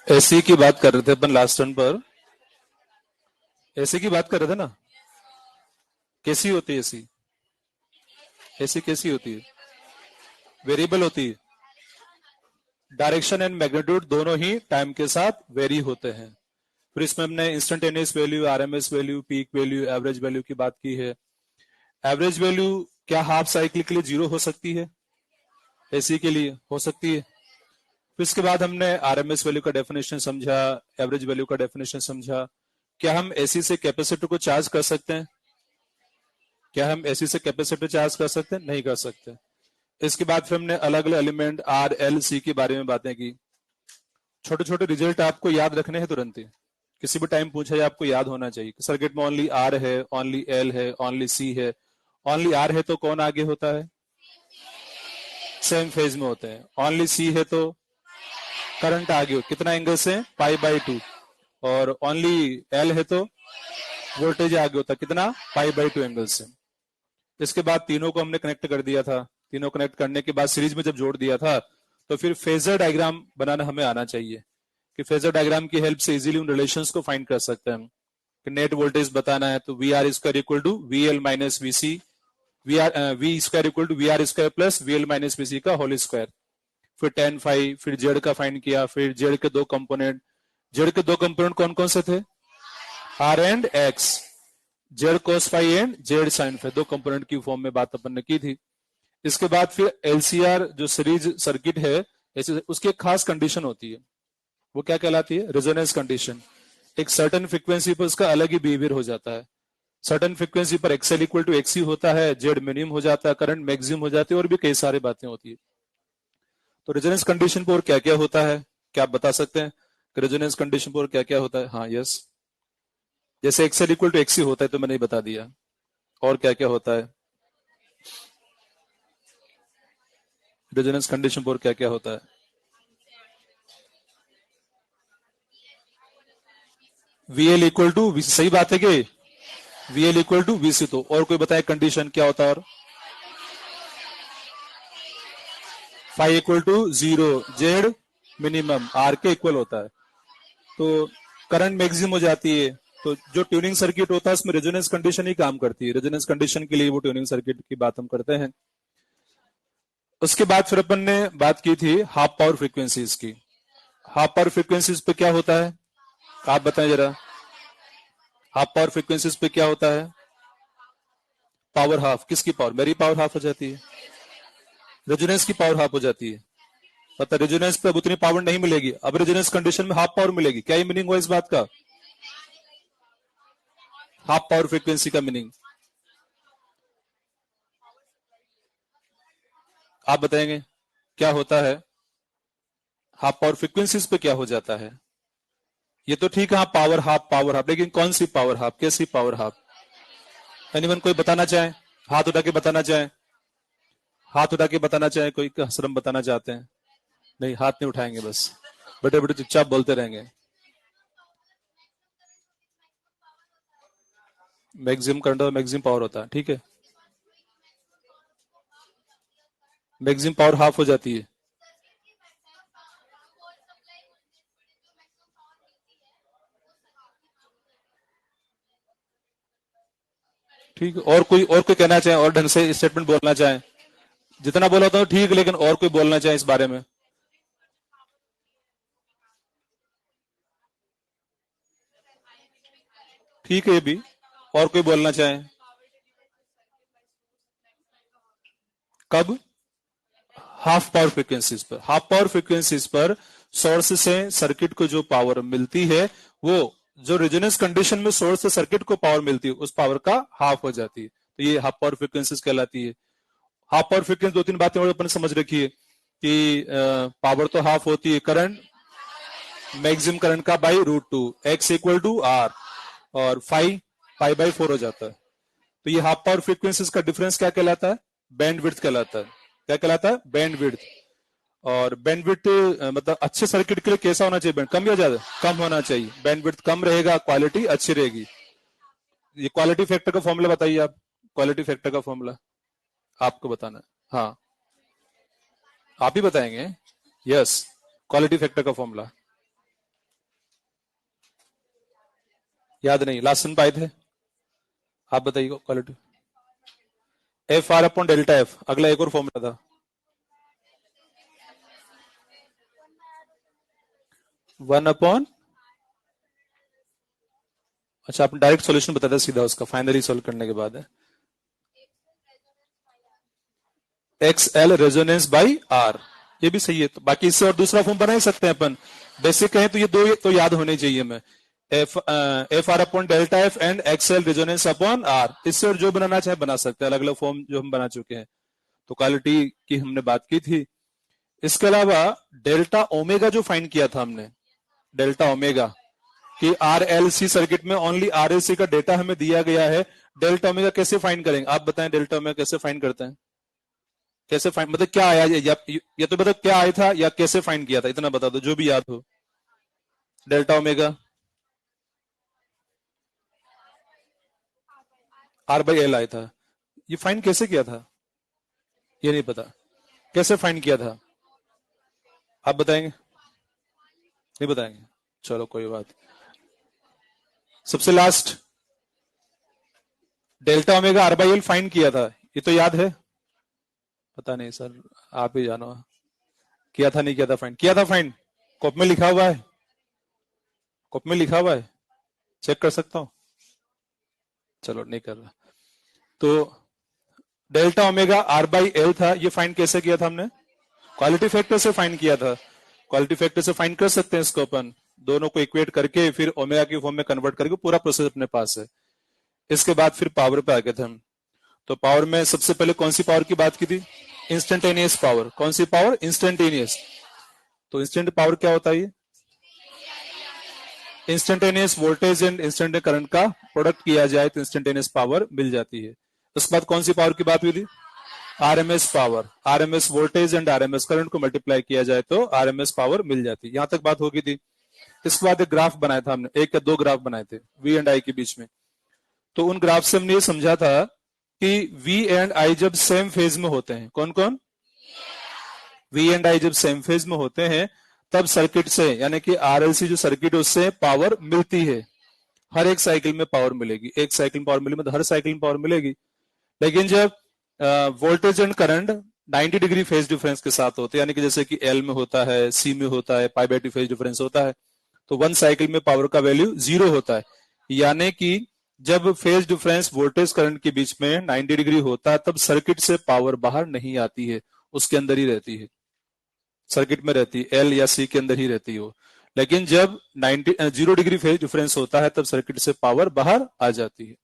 AC की बात कर रहे थे अपन लास्ट टर्न पर। एसी की बात कर रहे थे ना, कैसी होती है एसी? एसी कैसी होती है? वेरिएबल होती है। डायरेक्शन एंड मैग्नीट्यूड दोनों ही टाइम के साथ वेरी होते हैं। फिर इसमें हमने instantaneous value, RMS value, peak value, average value की बात की है। एवरेज वैल्यू क्या हाफ साइकिल के लिए 0 हो सकती है? एसी के लिए हो सकती है। फिर इसके बाद हमने आरएमएस वैल्यू का डेफिनेशन समझा, एवरेज वैल्यू का डेफिनेशन समझा। क्या हम एसी से कैपेसिटर को चार्ज कर सकते हैं? क्या हम एसी से कैपेसिटर चार्ज कर सकते हैं? नहीं कर सकते। इसके बाद फिर हमने अलग अलग एलिमेंट आर एल सी के बारे में बातें की। छोटे छोटे रिजल्ट आपको याद रखने हैं तुरंत ही, किसी भी टाइम पूछा जाए आपको याद होना चाहिए। सर्किट में ओनली आर है, ओनली एल है, ओनली सी है। ओनली आर है तो कौन आगे होता है? सेम फेज में होते हैं। ओनली सी है तो करंट आगे हो, कितना एंगल से? π/2। और ओनली एल है तो वोल्टेज आगे होता है, कितना? π/2 एंगल से। इसके बाद तीनों को हमने कनेक्ट कर दिया था। तीनों कनेक्ट करने के बाद सीरीज में जब जोड़ दिया था तो फिर फेजर डायग्राम बनाना हमें आना चाहिए कि फेजर डायग्राम की हेल्प से इजीली उन रिलेशंस को फाइंड कर सकते हैं हम। कि नेट वोल्टेज बताना है तो V R square equal to V L minus V C, V square equal to V R square plus V L minus V C का होल स्क्वायर। फिर tan फाइव, फिर जेड का फाइंड किया। फिर Z के दो कंपोनेंट, जेड के दो कंपोनेंट कौन कौन से थे? R and X. Z cos phi and Z sine phi, दो कंपोनेंट की फॉर्म में बात अपन ने की थी। इसके बाद फिर एलसीआर जो सीरीज सर्किट है, उसकी एक खास कंडीशन होती है, वो क्या कहलाती है? Resonance condition. एक सर्टेन फ्रीक्वेंसी पर उसका अलग ही बिहेवियर हो जाता है। सर्टेन फ्रीक्वेंसी पर एक्सएल इक्वल टू एक्सी होता है, जेड मिनिमम हो जाता है, करंट मैक्सिमम हो जाती है, और भी कई सारी बातें होती है। तो रेजोनेंस कंडीशन पर क्या क्या होता है, क्या आप बता सकते हैं? रेजोनेंस कंडीशन पर क्या क्या होता है? हाँ, यस। जैसे एक्सएल इक्वल टू एक्सी होता है तो मैंने बता दिया। और क्या क्या होता है रेजोनेंस कंडीशन पर? क्या क्या होता है? वीएल इक्वल टू वी, सही बात है कि वीएल इक्वल टू वीसी। तो और कोई बताए कंडीशन क्या होता है? और five equal to 0, Z minimum R के इक्वल होता है। तो करंट मैक्सिमम हो जाती है। तो जो ट्यूनिंग सर्किट होता है उसमें रेजोनेंस कंडीशन ही काम करती है। रेजोनेंस कंडीशन के लिए वो ट्यूनिंग सर्किट की बात हम करते हैं। उसके बाद फिर अपन ने बात की थी हाफ पावर फ्रीक्वेंसीज की। हाफ पावर फ्रीक्वेंसीज पे क्या होता है, आप बताएं जरा। हाफ पावर फ्रीक्वेंसीज पे क्या होता है? Power half. किसकी पावर? मेरी पावर हाफ हो जाती है, रेजोनेंस की पावर हाफ हो जाती है। पता, रेजोनेंस पे अब उतनी पावर नहीं मिलेगी, अब रेजोनेंस कंडीशन में हाफ पावर मिलेगी। क्या ये मीनिंग हुआ इस बात का? हाफ पावर फ्रीक्वेंसी का मीनिंग आप बताएंगे क्या होता है? हाफ पावर फ्रीक्वेंसीज पे क्या हो जाता है? ये तो ठीक है, हाँ, पावर हाफ, पावर हाफ, लेकिन कौन सी पावर हाफ? कैसी पावर हाफ? एनीवन कोई बताना चाहे? हाथ उठा के बताना चाहे, हाथ उठा के बताना चाहे कोई, हसरम बताना चाहते हैं? नहीं, हाथ नहीं उठाएंगे, बस बड़े बड़े चुपचाप बोलते रहेंगे। मैक्सिमम करंट और मैक्सिमम पावर होता है, ठीक है। मैक्सिमम पावर हाफ हो जाती है। ठीक है, और कोई कहना चाहे, और ढंग से स्टेटमेंट बोलना चाहे? जितना बोला था ठीक है, लेकिन और कोई बोलना चाहे इस बारे में? ठीक है, ये भी। और कोई बोलना चाहे? कब? हाफ पावर फ्रीक्वेंसीज पर। हाफ पावर फ्रीक्वेंसीज पर सोर्स से सर्किट को जो पावर मिलती है, वो जो रेजोनेंस कंडीशन में सोर्स से सर्किट को पावर मिलती है, उस पावर का हाफ हो जाती है। तो ये हाफ पावर फ्रीक्वेंसीज कहलाती है। हाफ पावर फ्रीक्वेंसी दो तीन बातें और अपन समझ रखी है कि पावर तो हाफ होती है करंट मैक्सिमम करंट का by √2, x equal to R, और पाई बाई 4 हो जाता है। तो ये हाफ पावर फ्रीक्वेंसीज का डिफरेंस क्या कहलाता है? बैंडविड्थ कहलाता है। क्या कहलाता है? बैंडविड्थ। और बैंडविड्थ मतलब अच्छे सर्किट के लिए कैसा होना चाहिए? बैंड कम या ज्यादा? कम होना चाहिए। बैंडविड्थ कम रहेगा, क्वालिटी अच्छी रहेगी। ये क्वालिटी फैक्टर का फॉर्मूला बताइए आप। क्वालिटी फैक्टर का फॉर्मूला आपको बताना है। हाँ, आप ही बताएंगे। यस, क्वालिटी फैक्टर का फॉर्मूला याद नहीं, लास्ट सन पाए थे। आप बताइए quality. F R upon delta F. अगला एक और फॉर्मूला था, 1 अपॉन, अच्छा आपने डायरेक्ट सॉल्यूशन बताया था सीधा उसका, फाइनली सॉल्व करने के बाद है X L resonance by R. ये भी सही है। तो बाकी इससे और दूसरा फॉर्म बना ही सकते हैं अपन। बेसिक कहें तो ये दो तो याद होने चाहिए। मैं F R upon delta F and XL resonance upon R, इससे और जो बनाना चाहे बना सकते हैं, अलग अलग फॉर्म जो हम बना चुके हैं। तो क्वालिटी की हमने बात की थी। इसके अलावा डेल्टा ओमेगा जो फाइंड किया था हमने, डेल्टा ओमेगा कि आरएलसी सर्किट में ओनली आरएलसी का डेटा हमें दिया गया है। डेल्टा ओमेगा कैसे फाइंड करेंगे? आप बताएं, डेल्टा ओमेगा कैसे फाइंड करते हैं? कैसे फाइंड मतलब क्या आया, या तो बताओ क्या आया था या कैसे फाइंड किया था, इतना बता दो जो भी याद हो। Delta omega R by L आया था। ये फाइंड कैसे किया था? ये नहीं पता। कैसे फाइंड किया था? आप बताएंगे? नहीं बताएंगे? चलो कोई बात। सबसे last delta omega R by L find किया था, ये तो याद है? पता नहीं सर, आप ही जानो। किया था नहीं किया था फाइंड? किया था फाइंड। कॉपी में लिखा हुआ है, कॉपी में लिखा हुआ है, चेक कर सकता हूं? चलो नहीं कर रहा। तो delta omega R by L था, ये फाइंड कैसे किया था हमने? क्वालिटी फैक्टर से फाइंड किया था। क्वालिटी फैक्टर से फाइंड कर सकते हैं इसको अपन, दोनों को इक्वेट करके फिर ओमेगा की फॉर्म में कन्वर्ट करके, पूरा प्रोसेस अपने पास है। इसके बाद फिर पावर पे आ गए थे हम। तो पावर में सबसे पहले कौन सी पावर की बात की थी? Instantaneous power. कौन सी पावर? इंस्टेंटेनियस। तो इंस्टेंट पावर क्या होता है? Instantaneous voltage and instantaneous current का प्रोडक्ट किया जाए तो इंस्टेंटेनियस पावर मिल जाती है। उसके बाद कौन सी पावर की बात हुई थी? RMS power. RMS voltage and RMS current को मल्टीप्लाई किया जाए तो आरएमएस पावर मिल जाती है। यहां तक बात होगी थी। इसके बाद एक ग्राफ बनाया था हमने, एक या दो ग्राफ बनाए थे वी एंड आई के बीच में। तो उन ग्राफ से हमने ये समझा था कि वी एंड आई जब सेम फेज में होते हैं, कौन कौन? वी एंड आई जब सेम फेज में होते हैं तब सर्किट से, यानी कि आरएलसी जो सर्किट है उससे पावर मिलती है। हर एक साइकिल में पावर मिलेगी, एक साइकिल में पावर मिलेगी मतलब हर साइकिल में पावर मिलेगी। लेकिन जब voltage and current 90 degree phase difference के साथ होते हैं, यानी कि जैसे कि एल में होता है, सी में होता है, पाई बाई 2 फेज डिफरेंस होता है, तो वन साइकिल में पावर का वैल्यू 0 होता है। यानी कि जब फेज डिफरेंस वोल्टेज करंट के बीच में 90 डिग्री होता है तब सर्किट से पावर बाहर नहीं आती है, उसके अंदर ही रहती है, सर्किट में रहती है, एल या सी के अंदर ही रहती है। लेकिन जब 0 डिग्री फेज डिफरेंस होता है तब सर्किट से पावर बाहर आ जाती है।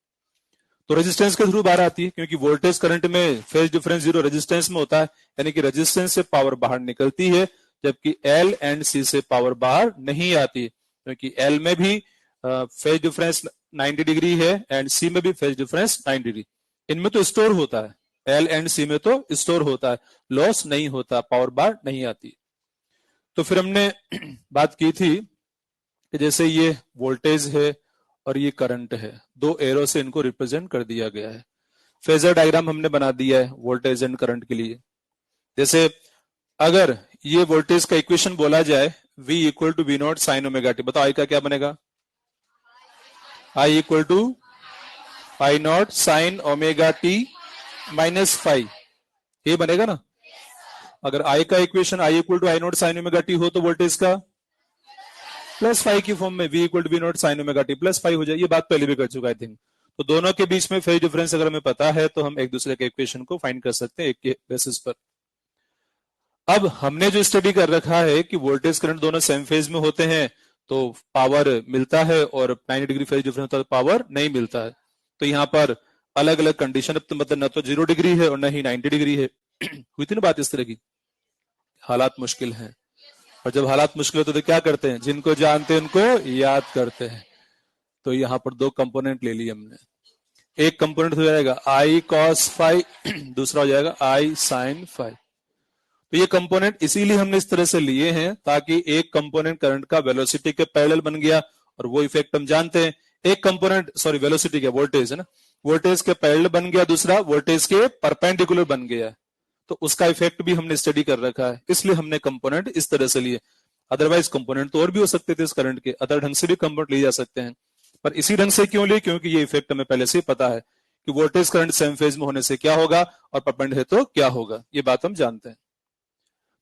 तो रेजिस्टेंस के थ्रू बाहर आती है, क्योंकि वोल्टेज करंट में फेज डिफरेंस 0 रेजिस्टेंस में होता है, यानी कि रेजिस्टेंस से पावर बाहर निकलती है, जबकि एल एंड सी से पावर बाहर नहीं आती, क्योंकि एल में भी फेज डिफरेंस 90 डिग्री है एंड सी में भी फेज डिफरेंस 90 डिग्री। इनमें तो स्टोर होता है, एल एंड सी में तो स्टोर होता है, लॉस नहीं होता, पावर बाहर नहीं आती। तो फिर हमने बात की थी कि जैसे ये वोल्टेज है और ये करंट है, दो एरो से इनको रिप्रेजेंट कर दिया गया है। फेजर डायग्राम हमने बना दिया है वोल्टेज एंड करंट के लिए। जैसे अगर ये वोल्टेज का इक्वेशन बोला जाए V equal to V naught sine omega T, बताओ आई का क्या बनेगा? I equal to I naught sine omega T minus phi, ये बनेगा ना। अगर आई का equation I equal to I naught sine omega T हो तो वोल्टेज का प्लस 5 की फॉर्म में V equal to V naught sine omega T plus 5 हो जाए। ये बात पहले भी कर चुका आई थिंक। तो दोनों के बीच में फेज डिफरेंस अगर हमें पता है तो हम एक दूसरे के इक्वेशन को फाइंड कर सकते हैं एक के बेसिस पर। अब हमने जो स्टडी कर रखा है कि वोल्टेज करंट दोनों सेम फेज में होते हैं तो पावर मिलता है, और 90 डिग्री फेज डिफरेंस होता है तो पावर नहीं मिलता है। तो यहाँ पर अलग अलग कंडीशन, तो मतलब न तो 0 डिग्री है और न ही 90 डिग्री है। हुई थी ना बात इस तरह की? हालात मुश्किल हैं। और जब हालात मुश्किल होते तो क्या करते हैं, जिनको जानते हैं उनको याद करते हैं। तो यहाँ पर दो कंपोनेंट ले लिए हमने। एक कंपोनेंट हो जाएगा आई कॉस फाई, दूसरा हो जाएगा आई साइन फाई। तो ये कंपोनेंट इसीलिए हमने इस तरह से लिए हैं ताकि एक कंपोनेंट करंट का वेलोसिटी के पैरेलल बन गया, और वो इफेक्ट हम जानते हैं। एक कंपोनेंट, सॉरी वेलोसिटी क्या, वोल्टेज है ना, वोल्टेज के पैरेलल बन गया, दूसरा वोल्टेज के परपेंडिकुलर बन गया। तो उसका इफेक्ट भी हमने स्टडी कर रखा है, इसलिए हमने कंपोनेंट इस तरह से लिए। अदरवाइज कंपोनेंट तो और भी हो सकते थे इस करंट के, अदर ढंग से भी कंपोनेंट लिए जा सकते हैं, पर इसी ढंग से क्यों लिए, क्योंकि ये इफेक्ट हमें पहले से ही पता है कि वोल्टेज करंट सेम फेज में होने से क्या होगा और परपेंड है तो क्या होगा, ये बात हम जानते हैं।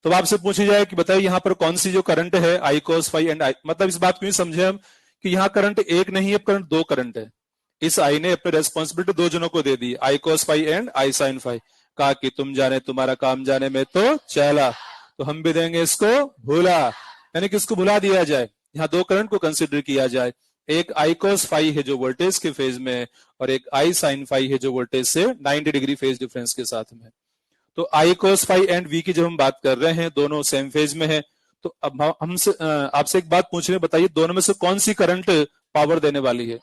तो आपसे पूछी जाए कि बताइए यहाँ पर कौन सी जो करंट है आई कॉस फाई एंड आई, मतलब इस बात को समझे हम कि यहाँ करंट एक नहीं है, करंट दो करंट है। इस आई ने अपनी रेस्पॉन्सिबिलिटी दो जनों को दे दी, I cos phi and I sine phi. कहा कि तुम जाने तुम्हारा काम जाने में तो चला, तो हम भी देंगे इसको भूला, यानी कि इसको भुला दिया जाए। यहाँ दो करंट को कंसिडर किया जाए, एक आई कॉस फाई है जो वोल्टेज के फेज में है, और एक आई साइन फाई है जो वोल्टेज से 90 डिग्री फेज डिफरेंस के साथ में। तो I cos phi and we की जब हम बात कर रहे हैं, दोनों सेम फेज में है। तो अब हमसे आपसे एक बात पूछ रहे हैं, बताइए दोनों में से कौन सी करंट पावर देने वाली है?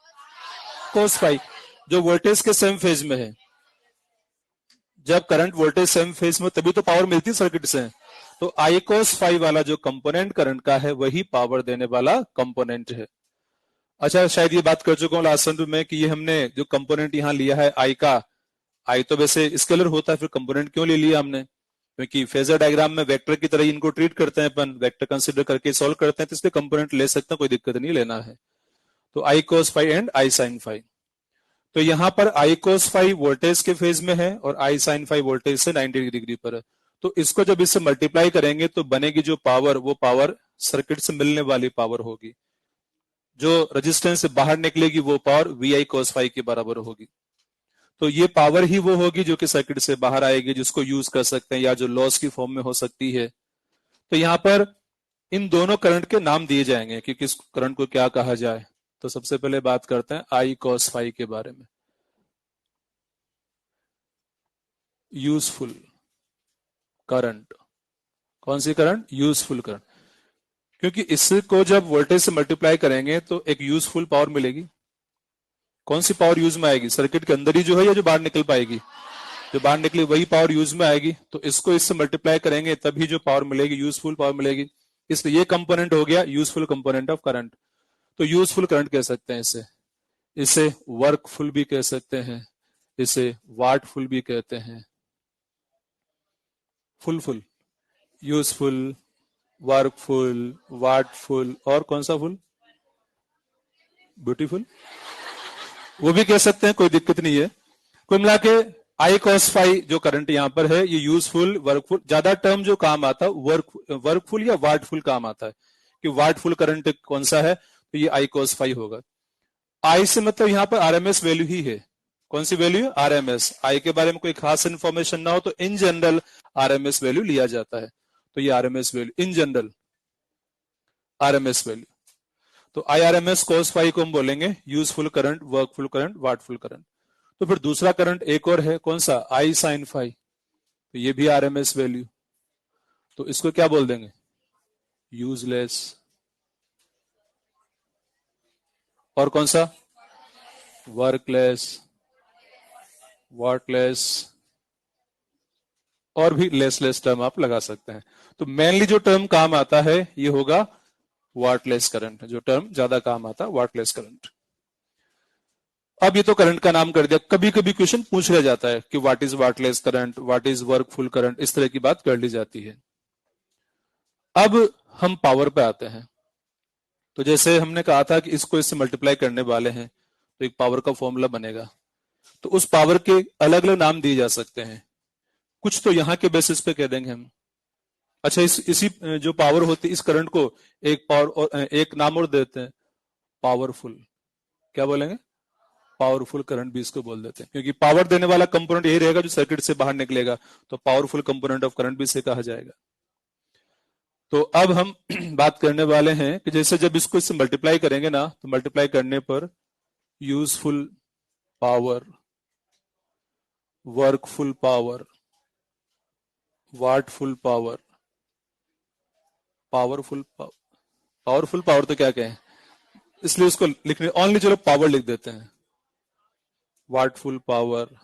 कोस फाई, जो वोल्टेज के सेम फेज में है। जब करंट वोल्टेज सेम फेज में तभी तो पावर मिलती है सर्किट से। तो आई कोस फाई वाला जो कंपोनेंट करंट का है वही पावर देने वाला कंपोनेंट है। अच्छा, शायद ये बात कर चुका हूँ लास्ट सेशन में कि ये हमने जो कंपोनेंट यहाँ लिया है आई का, आई तो वैसे स्केलर होता है, फिर कंपोनेंट क्यों ले लिया हमने, क्योंकि फेजर डायग्राम में वेक्टर की तरह इनको ट्रीट करते हैं अपन, वेक्टर कंसीडर करके सॉल्व करते हैं, तो इसलिए कंपोनेंट ले सकते हैं, कोई दिक्कत नहीं, लेना है। तो I cos phi and I sine phi. तो यहां पर आई कोस फाई वोल्टेज के फेज में है और आई साइन फाई वोल्टेज से 90 डिग्री पर है। तो इसको जब इससे मल्टीप्लाई करेंगे तो बनेगी जो पावर, वो पावर सर्किट से मिलने वाली पावर होगी। जो रेजिस्टेंस से बाहर निकलेगी वो power V I cos phi के बराबर होगी। तो ये पावर ही वो होगी जो कि सर्किट से बाहर आएगी, जिसको यूज कर सकते हैं या जो लॉस की फॉर्म में हो सकती है। तो यहां पर इन दोनों करंट के नाम दिए जाएंगे कि किस करंट को क्या कहा जाए। तो सबसे पहले बात करते हैं आई कॉस फाई के बारे में। यूजफुल करंट, कौन सी करंट? Useful current. क्योंकि इसको जब वोल्टेज से मल्टीप्लाई करेंगे तो एक यूजफुल पावर मिलेगी। कौन सी पावर यूज में आएगी? सर्किट के अंदर ही जो है या जो बाहर निकल पाएगी? जो बाहर निकली वही पावर यूज में आएगी। तो इसको इससे मल्टीप्लाई करेंगे तभी जो पावर मिलेगी, यूजफुल पावर मिलेगी। इसलिए ये कंपोनेंट हो गया यूजफुल कंपोनेंट ऑफ करंट। तो यूजफुल करंट कह सकते हैं इसे, इसे वर्कफुल भी कह सकते हैं, इसे वाटफुल भी कहते हैं। फुल, यूजफुल, वर्कफुल, वाटफुल, और कौन सा फुल? ब्यूटीफुल, वो भी कह सकते हैं, कोई दिक्कत नहीं है। कुल मिला के आई कॉस फाई जो करंट यहां पर है ये यूजफुल, वर्कफुल, ज्यादा टर्म जो काम आता है वर्कफुल या वाटफुल काम आता है। कि वाटफुल करंट कौन सा है, तो ये आई कॉस फाई होगा। आई से मतलब यहां पर आरएमएस वैल्यू ही है। कौन सी वैल्यू? आरएमएस। आई के बारे में कोई खास इंफॉर्मेशन ना हो तो इन जनरल आरएमएस वैल्यू लिया जाता है। तो ये RMS value, in general RMS value. तो I R M S cos phi को हम बोलेंगे useful current, workful current, wattful current. तो फिर दूसरा करंट एक और है, कौन सा? I sine phi. तो ये भी आरएमएस वैल्यू। तो इसको क्या बोल देंगे? यूजलेस। और कौन सा? वर्कलेस, वाटलेस, और भी लेस टर्म आप लगा सकते हैं। तो मेनली जो टर्म काम आता है ये होगा वाटलेस करंट, जो टर्म ज्यादा काम आता है वाटलेस करंट। अब ये तो करंट का नाम कर दिया। कभी कभी क्वेश्चन पूछ लिया जाता है कि what is wattless current, what is workful current, इस तरह की बात कर ली जाती है। अब हम पावर पे आते हैं। तो जैसे हमने कहा था कि इसको इससे मल्टीप्लाई करने वाले हैं तो एक पावर का फॉर्मूला बनेगा। तो उस पावर के अलग अलग नाम दिए जा सकते हैं। कुछ तो यहाँ के बेसिस पे कह देंगे हम। अच्छा, इसी जो पावर होती है इस करंट को एक पावर और एक नाम और देते हैं, पावरफुल। क्या बोलेंगे? पावरफुल करंट भी इसको बोल देते हैं, क्योंकि पावर देने वाला कंपोनेंट यही रहेगा जो सर्किट से बाहर निकलेगा। तो पावरफुल कंपोनेंट ऑफ करंट भी इसे कहा जाएगा। तो अब हम बात करने वाले हैं कि जैसे जब इसको इससे मल्टीप्लाई करेंगे ना, तो मल्टीप्लाई करने पर useful power, workful power, wattful power, powerful powerful power तो क्या कहें, इसलिए उसको लिखने ओनली, चलो पावर लिख देते हैं, वाटफुल पावर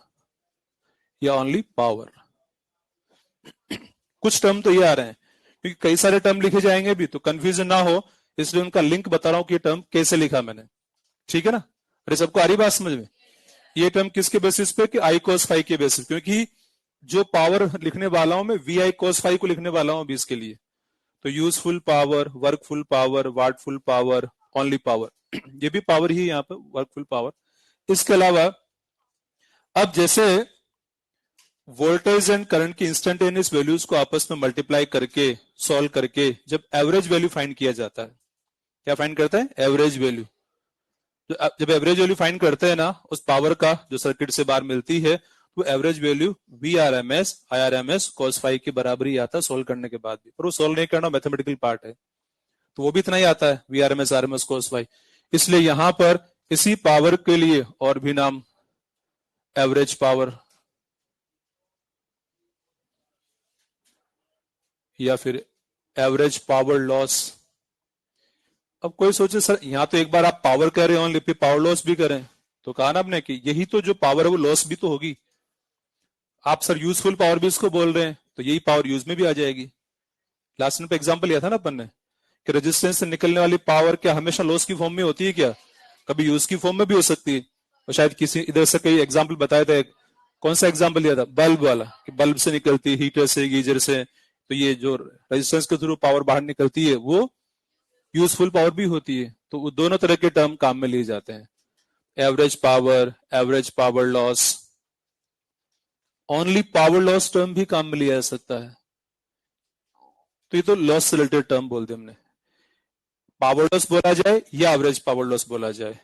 या ओनली पावर। कुछ टर्म तो ये आ रहे हैं, क्योंकि कई सारे टर्म लिखे जाएंगे भी तो कंफ्यूजन ना हो, इसलिए उनका लिंक बता रहा हूं कि ये टर्म कैसे लिखा मैंने। ठीक है ना? अरे सबको आ रही बात समझ में? ये टर्म किसके बेसिस पे, कि आई कोस फाइव के बेसिस, क्योंकि जो पावर लिखने वाला हूं मैं वी आई कोस फाइव को लिखने वाला हूं अभी इसके लिए। तो useful power, workful power, wattful power, only power ये भी पावर ही है यहाँ पे, वर्कफुल पावर। इसके अलावा अब जैसे वोल्टेज एंड करंट की इंस्टेंटेनियस वैल्यूज को आपस में मल्टीप्लाई करके सॉल्व करके जब एवरेज वैल्यू फाइंड किया जाता है, क्या फाइंड करता है, एवरेज वैल्यू। जब एवरेज वैल्यू फाइंड करते हैं ना उस पावर का जो सर्किट से बाहर मिलती है, तो average value V R M S I R M S cos five के बराबर ही आता है सोल्व करने के बाद भी, पर वो सोल्व नहीं करना मैथमेटिकल पार्ट है, तो वो भी इतना ही आता है, V R M S cos five. इसलिए यहां पर इसी पावर के लिए और भी नाम, एवरेज पावर या फिर एवरेज पावर लॉस। अब कोई सोचे सर यहां तो एक बार आप पावर कह रहे हो ओनली, फिर पावर लॉस भी करें, तो कहा ना आपने कि यही तो जो पावर है वो लॉस भी तो होगी। आप सर यूजफुल पावर भी इसको बोल रहे हैं, तो यही पावर यूज में भी आ जाएगी। लास्ट में एग्जांपल लिया था ना अपन ने कि रेजिस्टेंस से निकलने वाली पावर क्या हमेशा लॉस की फॉर्म में होती है क्या, कभी यूज की फॉर्म में भी हो सकती है। और शायद किसी इधर से कई एग्जाम्पल बताया था, कौन सा एग्जाम्पल लिया था, बल्ब वाला, कि बल्ब से निकलती है, हीटर से, गीजर से, तो ये जो रेजिस्टेंस के थ्रू पावर बाहर निकलती है वो यूजफुल पावर भी होती है। तो वो दोनों तरह के टर्म काम में लिए जाते हैं, average power, average power loss. Only power loss term भी काम में लिया जा सकता है, तो ये तो लॉस से रिलेटेड टर्म बोल दिया हमने। पावर लॉस बोला जाए या एवरेज पावर लॉस बोला जाए,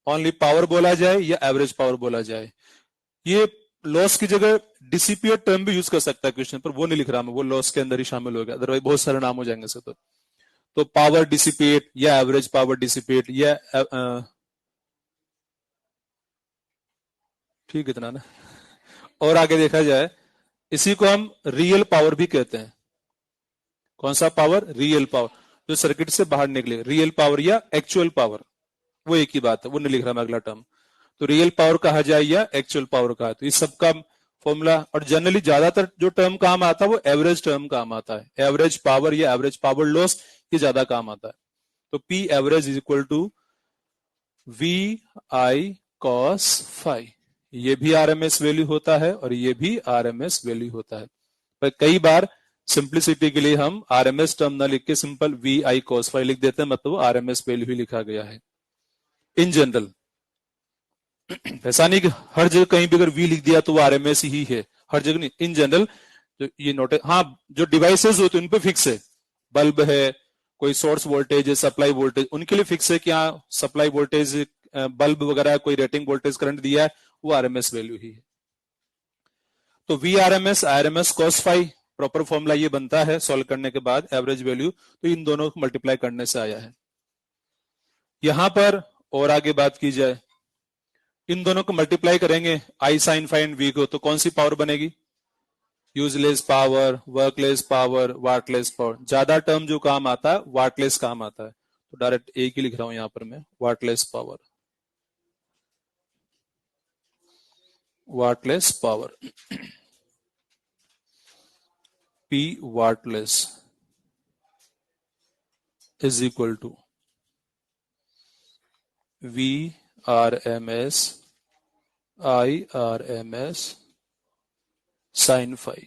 ओनली पावर बोला जाए या एवरेज पावर बोला जाए, ये लॉस की जगह डिसिपिएट टर्म भी यूज कर सकता है क्वेश्चन पर, वो नहीं लिख रहा मैं, वो लॉस के अंदर ही शामिल हो गया, अदरवाइज बहुत सारे नाम हो जाएंगे सर। तो पावर डिसिपेट या एवरेज पावर डिसिपेट या ठीक इतना ना। और आगे देखा जाए, इसी को हम रियल पावर भी कहते हैं। कौन सा पावर, रियल पावर, जो सर्किट से बाहर निकले, रियल पावर या एक्चुअल पावर, वो एक ही बात है, वो नहीं लिख रहा मैं अगला टर्म। तो रियल पावर कहा जाए या एक्चुअल पावर कहा, तो इस सब का फॉर्मूला, और जनरली ज्यादातर जो टर्म काम आता है वो एवरेज टर्म काम आता है, एवरेज पावर या एवरेज पावर लॉस, ये ज्यादा काम आता है। तो P average is equal to V I cos five, ये भी आरएमएस वैल्यू होता है और ये भी आरएमएस वैल्यू होता है, पर कई बार सिंप्लिसिटी के लिए हम आरएमएस टर्म ना लिख के simple V I cos five लिख देते हैं, मतलब वो आरएमएस वैल्यू ही लिखा गया है इन जनरल। ऐसा नहीं कि हर जगह कहीं भी अगर वी लिख दिया तो वो आरएमएस ही है, हर जगह नहीं, इन जनरल। जो ये नोट, हाँ जो डिवाइसेस होते हैं उन पे फिक्स है, बल्ब है, कोई सोर्स वोल्टेज है, सप्लाई वोल्टेज, उनके लिए फिक्स है कि हाँ सप्लाई वोल्टेज, बल्ब वगैरह कोई रेटिंग वोल्टेज करंट दिया है, वो आरएमएस वैल्यू ही है। तो V R M S I R M S cos five, proper formula ये बनता है सॉल्व करने के बाद एवरेज वैल्यू, तो इन दोनों को मल्टीप्लाई करने से आया है। यहां पर और आगे बात की जाए, इन दोनों को मल्टीप्लाई करेंगे आई साइन फाइन वी को, तो कौन सी पावर बनेगी, useless power, workless power, wattless power. ज्यादा टर्म जो काम आता है वाटलेस काम आता है, तो डायरेक्ट एक ही लिख रहा हूं यहां पर मैं, wattless power, wattless power, P wattless is equal to V R M S I R M S sine five.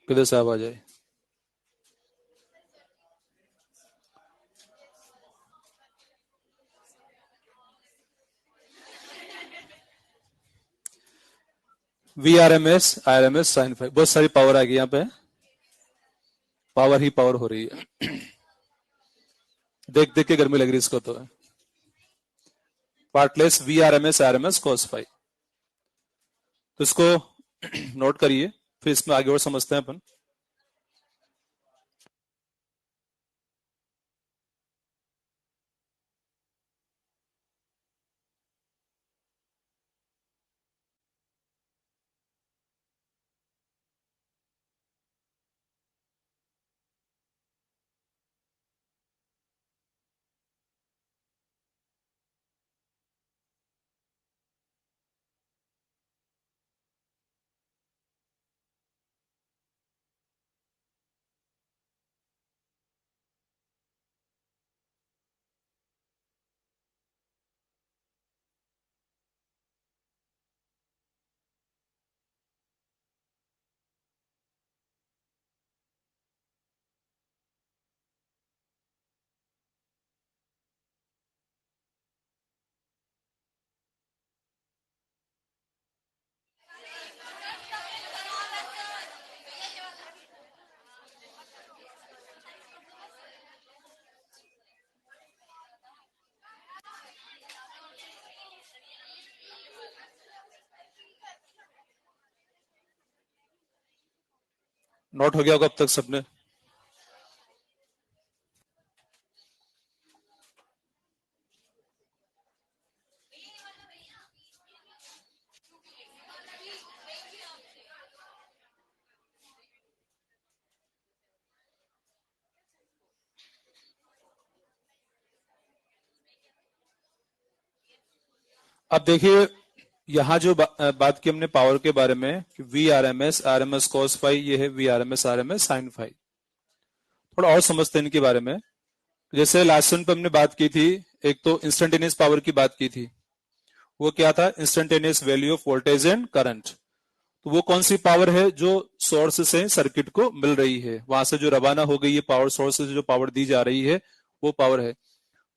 किधर से आ जाए, V R M S I R M S sine five, बहुत सारी पावर आ गई यहाँ पे, पावर ही power हो रही है, देख देख के गर्मी लग रही है इसको तो। Wattless V R M S I R M S cos five, तो इसको नोट करिए, फिर इसमें आगे और समझते हैं अपन। नोट हो गया होगा अब तक सबने? अब देखिए, यहां जो बात की हमने पावर के बारे में, V R M S, R M S cos phi, ये है V R M S sine phi. थोड़ा और समझते हैं इनके बारे में। जैसे लास्ट सेशन पे हमने बात की थी, एक तो इंस्टेंटेनियस पावर की बात की थी। वो क्या था? Instantaneous value of voltage and current. तो वो कौन सी पावर है? जो सोर्स से सर्किट को मिल रही है, वहां से जो रवाना हो गई है पावर, सोर्स से जो पावर दी जा रही है वो पावर है।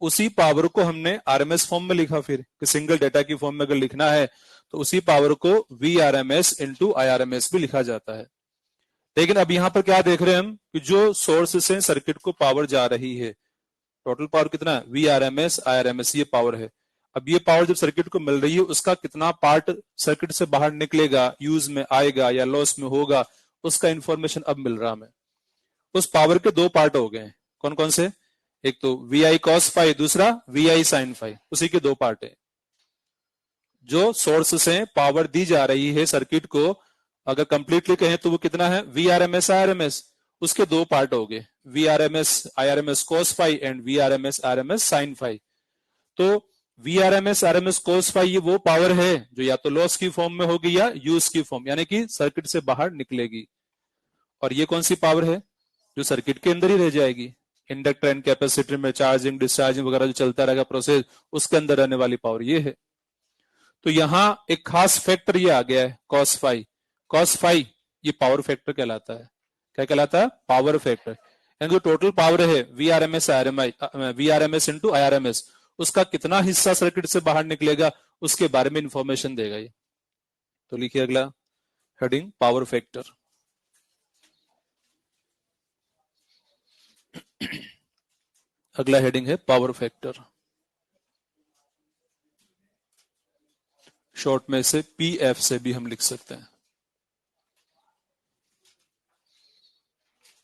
उसी पावर को हमने आरएमएस फॉर्म में लिखा, फिर कि सिंगल डेटा की फॉर्म में अगर लिखना है तो उसी पावर को V R M S into I R M S भी लिखा जाता है। लेकिन अब यहां पर क्या देख रहे हैं हम कि जो सोर्स से सर्किट को पावर जा रही है, टोटल पावर कितना है? V R M S I R M S, ये पावर है। अब ये पावर जब सर्किट को मिल रही है, उसका कितना पार्ट सर्किट से बाहर निकलेगा, यूज में आएगा या लॉस में होगा, उसका इंफॉर्मेशन अब मिल रहा हमें। उस पावर के दो पार्ट हो गए। कौन कौन से? एक तो वी आई कॉस फाई, दूसरा वी आई साइन फाई। उसी के दो पार्ट है। जो सोर्स से पावर दी जा रही है सर्किट को, अगर कंप्लीटली कहें तो वो कितना है? V R M S I R M S. उसके दो पार्ट हो गए, V R M S I R M S cos phi and V R M S R M S sine phi. तो V R M S R M S cos phi ये वो power है जो या तो loss की form में होगी या यूज की फॉर्म, यानी कि सर्किट से बाहर निकलेगी। और ये कौन सी पावर है? जो सर्किट के अंदर ही रह जाएगी। इंडक्टर एंड कैपेसिटर में चार्जिंग डिस्चार्जिंग वगैरह जो चलता रहेगा प्रोसेस, उसके अंदर रहने वाली पावर ये है। तो यहां एक खास फैक्टर ये आ गया है, कॉस फाई। कॉस फाई ये पावर फैक्टर कहलाता है। क्या कहलाता है? Power factor. यानी जो टोटल पावर है V R M S I R M I, V R M S into I R M S, उसका कितना हिस्सा सर्किट से बाहर निकलेगा उसके बारे में इंफॉर्मेशन देगा ये। तो लिखिए अगला हेडिंग, पावर फैक्टर। अगला हेडिंग है पावर फैक्टर। शॉर्ट में से पीएफ से भी हम लिख सकते हैं,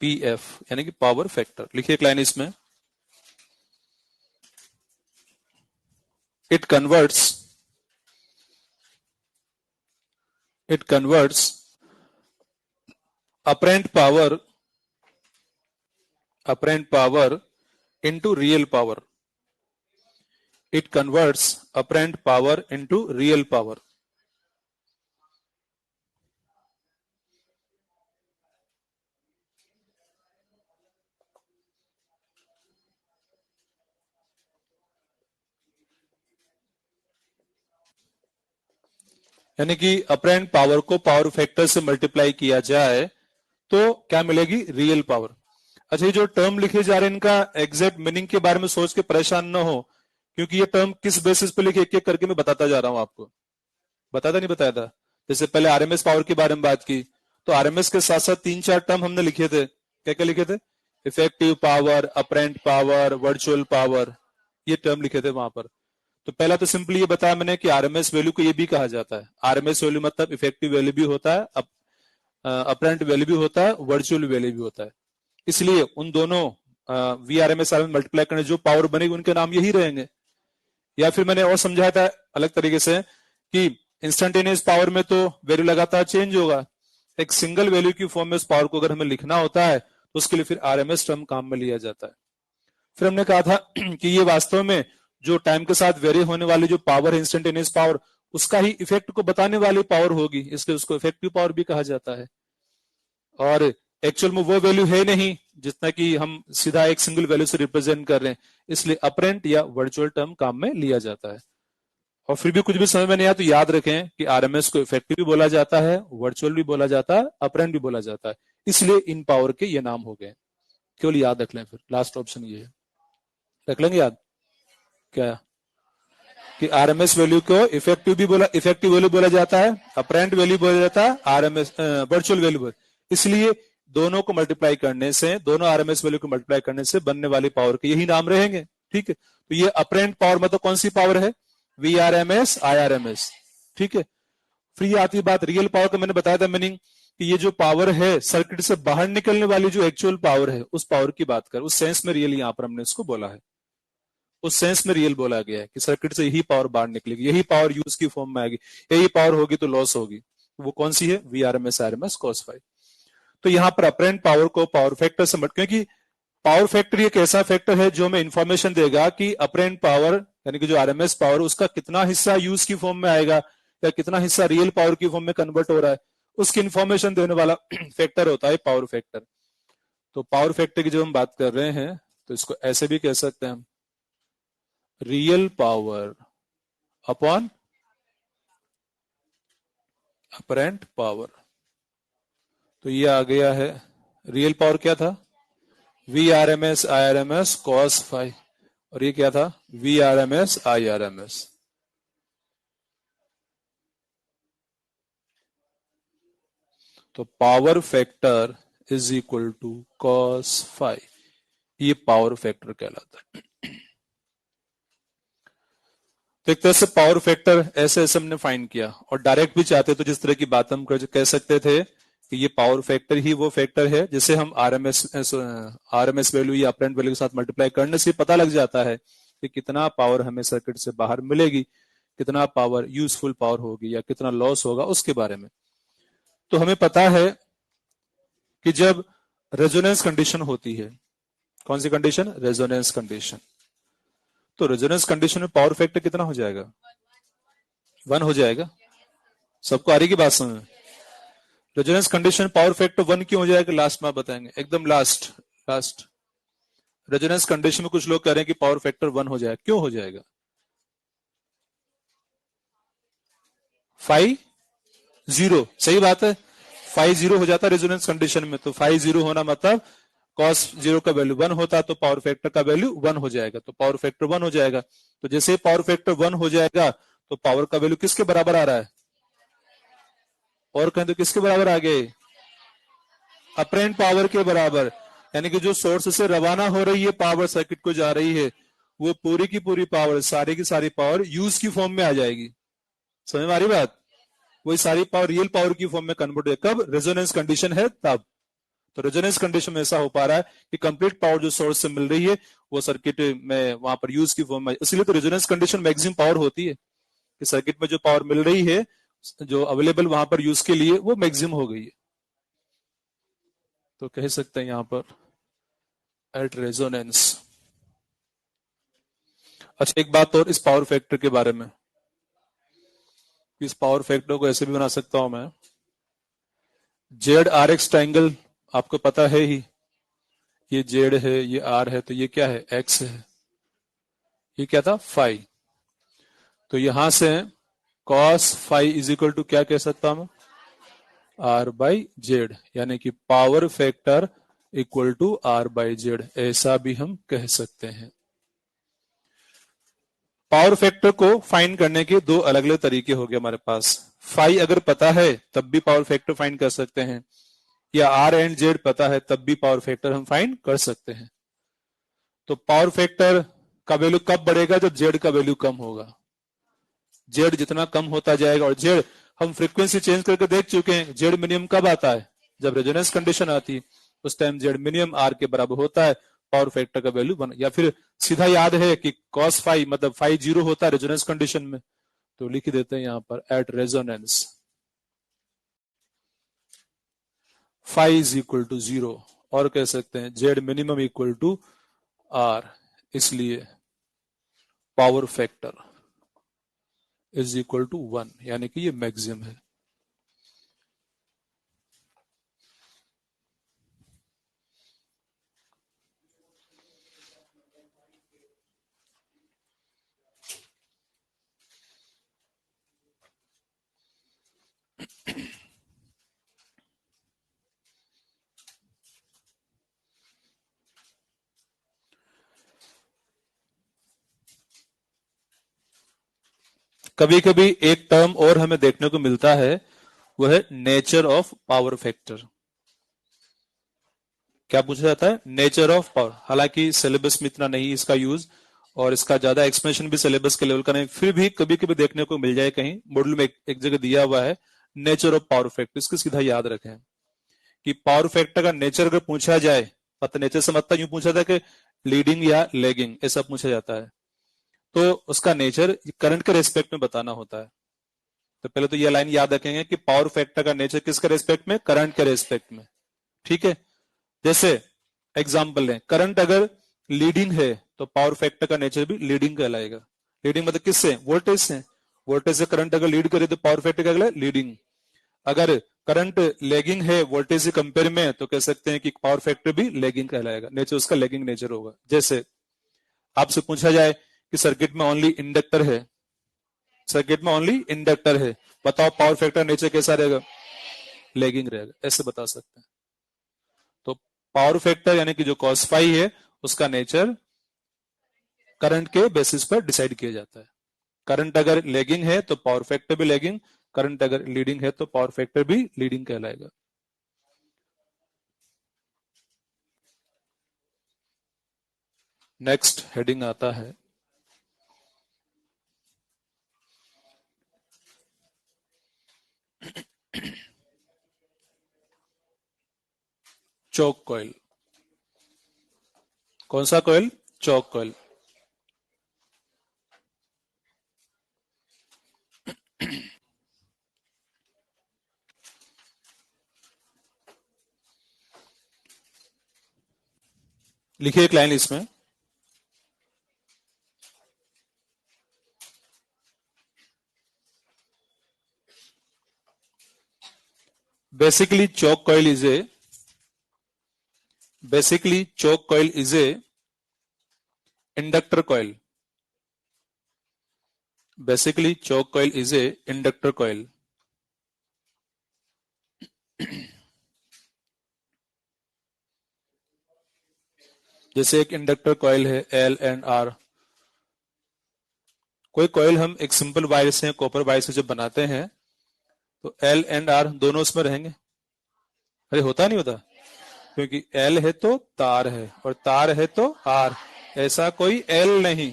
पीएफ यानी कि पावर फैक्टर। लिखिए एक लाइन इसमें, it converts apparent power into real power. It converts apparent power into real power. यानी कि अपरेंट पावर को पावर फैक्टर से मल्टीप्लाई किया जाए तो क्या मिलेगी? Real power. अच्छा, ये जो टर्म लिखे जा रहे हैं इनका एग्जैक्ट मीनिंग के बारे में सोच के परेशान ना हो, क्योंकि ये टर्म किस बेसिस पे लिखे एक एक करके मैं बताता जा रहा हूं आपको। बताता नहीं बताया था? जैसे पहले आरएमएस पावर के बारे में बात की, तो आरएमएस के साथ साथ तीन चार टर्म हमने लिखे थे। क्या क्या लिखे थे? Effective power, apparent power, virtual power, ये टर्म लिखे थे वहां पर। तो पहला तो सिंपली ये बताया मैंने कि आरएमएस वैल्यू को ये भी कहा जाता है। आरएमएस वैल्यू मतलब इफेक्टिव वैल्यू भी होता है, अपरेंट वैल्यू भी होता है, वर्चुअल वैल्यू भी होता है। इसलिए उन दोनों V R M S R multiply करने जो पावर बनेगी उनके नाम यही रहेंगे। या फिर मैंने और समझाया था अलग तरीके से कि इंस्टेंटेनियस पावर में तो वैल्यू लगातार चेंज होगा, एक सिंगल वैल्यू की फॉर्म में उस पावर को अगर हमें लिखना होता है तो उसके लिए फिर आरएमएस टर्म काम में लिया जाता है। फिर हमने कहा था कि ये वास्तव में जो टाइम के साथ वेरी होने वाली जो पावर है, इंस्टेंटेनियस पावर, उसका ही इफेक्ट को बताने वाली पावर होगी, इसलिए उसको इफेक्टिव पावर भी कहा जाता है। और एक्चुअल में वो वैल्यू है नहीं जितना कि हम सीधा एक सिंगल वैल्यू से रिप्रेजेंट कर रहे हैं, इसलिए अपरेंट या वर्चुअल टर्म काम में लिया जाता है। और फिर भी कुछ भी समझ में नहीं आया तो याद रखें कि आरएमएस को इफेक्टिव भी बोला जाता है, वर्चुअल भी बोला जाता है, अपरेंट भी बोला जाता है। इसलिए इन पावर के ये नाम हो गए। केवल याद रख लें, फिर लास्ट ऑप्शन ये है, रख लेंगे याद क्या? कि आरएमएस वैल्यू को इफेक्टिव वैल्यू बोला जाता है, अपरेंट वैल्यू बोला जाता है, आरएमएस वर्चुअल वैल्यू। इसलिए दोनों को मल्टीप्लाई करने से, दोनों आरएमएस वैल्यू को मल्टीप्लाई करने से बनने वाली पावर के यही नाम रहेंगे। ठीक है, तो ये अपरेंट पावर मतलब कौन सी पावर है? V R M S I R M S. ठीक है, फिर ये आती बात रियल पावर का। मैंने बताया था मीनिंग कि ये जो पावर है सर्किट से बाहर निकलने वाली जो एक्चुअल पावर है उस पावर की बात कर, उस सेंस में रियल यहां पर हमने इसको बोला है, उस सेंस में रियल बोला गया है कि सर्किट से यही पावर बाहर निकलेगी, यही पावर यूज की फॉर्म में आएगी, यही पावर होगी तो लॉस होगी। वो कौन सी है? VRMS RMS cos phi। तो यहां पर अपरेंट पावर को पावर फैक्टर समझ, क्योंकि पावर फैक्टर एक ऐसा फैक्टर है जो हमें इंफॉर्मेशन देगा कि अपरेंट पावर यानी कि जो आरएमएस पावर उसका कितना हिस्सा यूज की फॉर्म में आएगा या कितना हिस्सा रियल पावर की फॉर्म में कन्वर्ट हो रहा है, उसकी इंफॉर्मेशन देने वाला फैक्टर होता है पावर फैक्टर। तो पावर फैक्टर की जब हम बात कर रहे हैं तो इसको ऐसे भी कह सकते हैं हम, real power upon apparent power. तो ये आ गया है, रियल पावर क्या था? VRMS IRMS cos phi, और ये क्या था? VRMS IRMS। तो power factor is equal to cos phi, ये पावर फैक्टर कहलाता है। तो एक तरह से पावर फैक्टर ऐसे ऐसे हमने फाइंड किया, और डायरेक्ट भी चाहते तो जिस तरह की बात हम कह सकते थे कि ये पावर फैक्टर ही वो फैक्टर है जिसे हम आरएमएस वैल्यू या अपरेंट वैल्यू के साथ मल्टीप्लाई करने से पता लग जाता है कि कितना पावर हमें सर्किट से बाहर मिलेगी, कितना पावर यूजफुल पावर होगी या कितना लॉस होगा उसके बारे में। तो हमें पता है कि जब रेजोनेंस कंडीशन होती है, कौन सी कंडीशन? Resonance condition. तो रेजोनेंस कंडीशन में पावर फैक्टर कितना हो जाएगा? 1 हो जाएगा। सबको आ रही की बात समझ? रेजोनेंस कंडीशन पावर फैक्टर 1 क्यों हो जाएगा? लास्ट में बताएंगे, एकदम लास्ट। रेजोनेंस कंडीशन में कुछ लोग कह रहे हैं कि पावर फैक्टर 1 हो जाएगा, क्यों हो जाएगा? 5 0, सही बात है, 5 0 हो जाता है रेजोनेंस कंडीशन में। तो 5 0 होना मतलब cos 0 का वैल्यू 1 होता तो पावर फैक्टर का वैल्यू 1 हो जाएगा, तो पावर फैक्टर 1 हो जाएगा। तो जैसे पावर फैक्टर 1 हो जाएगा तो पावर का वैल्यू किसके बराबर आ रहा है? और कहें तो किसके बराबर आ गए? अपरेंट पावर के बराबर। यानी कि जो सोर्स से रवाना हो रही है पावर सर्किट को जा रही है, वो पूरी की पूरी पावर, सारी की सारी पावर यूज की फॉर्म में आ जाएगी। समझ में आ रही बात? वही सारी पावर रियल पावर की फॉर्म में कन्वर्ट हो, कब? रेजोनेंस कंडीशन है तब। तो रेजोनेंस कंडीशन में ऐसा हो पा रहा है कि कंप्लीट पावर जो सोर्स से मिल रही है वो सर्किट में वहां पर यूज की फॉर्म में, इसलिए तो रेजोनेंस कंडीशन मैक्सिमम पावर होती है कि सर्किट में जो पावर मिल रही है जो अवेलेबल वहां पर यूज के लिए वो मैक्सिमम हो गई है। तो कह सकते हैं यहां पर एट रेजोनेंस। अच्छा, एक बात और इस पावर फैक्टर के बारे में, इस पावर फैक्टर को ऐसे भी बना सकता हूं मैं, जेड आर एक्स ट्राइंगल आपको पता है ही, ये जेड है, ये आर है, तो ये क्या है? एक्स है। ये क्या था? फाई। तो यहां से cos phi is equal to क्या कह सकता हूं? आर बाई जेड, यानी कि power factor equal to R by Z, ऐसा भी हम कह सकते हैं। पावर फैक्टर को फाइंड करने के दो अलग अलग तरीके हो गए हमारे पास। फाई अगर पता है तब भी पावर फैक्टर फाइंड कर सकते हैं, या आर एंड जेड पता है तब भी पावर फैक्टर हम फाइंड कर सकते हैं। तो पावर फैक्टर का वैल्यू कब बढ़ेगा? जब जेड का वैल्यू कम होगा। जेड जितना कम होता जाएगा, और जेड हम फ्रीक्वेंसी चेंज करके देख चुके हैं, जेड मिनिमम कब आता है? जब रेजोनेंस कंडीशन आती है, उस टाइम जेड मिनिमम आर के बराबर होता है, पावर फैक्टर का वैल्यू 1। या फिर सीधा याद है कि cos फाई मतलब फाई 0 होता है रेजोनेंस कंडीशन में, तो लिख देते हैं यहां पर at resonance phi is equal to 0, और कह सकते हैं Z minimum equal to R, इसलिए power factor is equal to 1, यानी कि ये मैक्सिमम है। कभी कभी एक टर्म और हमें देखने को मिलता है, वह है नेचर ऑफ पावर फैक्टर। क्या पूछा जाता है? Nature of power. हालांकि सिलेबस में इतना नहीं इसका यूज, और इसका ज्यादा एक्सप्लेनेशन भी सिलेबस के लेवल का नहीं, फिर भी कभी कभी देखने को मिल जाए कहीं मॉड्यूल में एक जगह दिया हुआ है नेचर ऑफ पावर फैक्टर, इसको सीधा याद रखें। कि पावर फैक्टर का नेचर अगर पूछा जाए, पता नेचर से मतलब यूं पूछा था कि लीडिंग या लेगिंग, ऐसा पूछा जाता है, तो उसका नेचर करंट के रेस्पेक्ट में बताना होता है। तो पहले तो ये लाइन याद रखेंगे कि पावर फैक्टर का नेचर किसके रेस्पेक्ट में, करंट के रेस्पेक्ट में। ठीक है, जैसे एग्जाम्पल लें, करंट अगर लीडिंग है तो पावर फैक्टर का नेचर भी लीडिंग कहलाएगा। लीडिंग मतलब किससे, वोल्टेज से। वोल्टेज से करंट अगर लीड करे तो पावर फैक्टर क्या कहलाएगा, लीडिंग। अगर करंट लेगिंग है वोल्टेज से कंपेयर में तो कह सकते हैं कि पावर फैक्टर भी लेगिंग कहलाएगा, नेचर उसका लेगिंग नेचर होगा। जैसे आपसे पूछा जाए कि सर्किट में ओनली इंडक्टर है, सर्किट में ओनली इंडक्टर है, बताओ पावर फैक्टर नेचर कैसा रहेगा, लेगिंग रहेगा, ऐसे बता सकते हैं। तो पावर फैक्टर यानी कि जो cos फाई है उसका नेचर करंट के बेसिस पर डिसाइड किया जाता है। करंट अगर लेगिंग है तो पावर फैक्टर भी लेगिंग, करंट अगर लीडिंग है तो पावर फैक्टर भी लीडिंग कहलाएगा। नेक्स्ट हेडिंग आता है चोक कॉइल। कौन सा कॉइल, चोक कॉइल। लिखिए एक लाइन इसमें, basically choke coil is a inductor coil. Basically choke coil is a inductor coil. जैसे एक इंडक्टर कॉइल है एल एंड आर, कोई कॉइल हम एक सिंपल वायर से कॉपर वायर से जब बनाते हैं तो एल एंड आर दोनों उसमें रहेंगे। अरे होता नहीं होता, क्योंकि एल है तो तार है और तार है तो आर, ऐसा कोई एल नहीं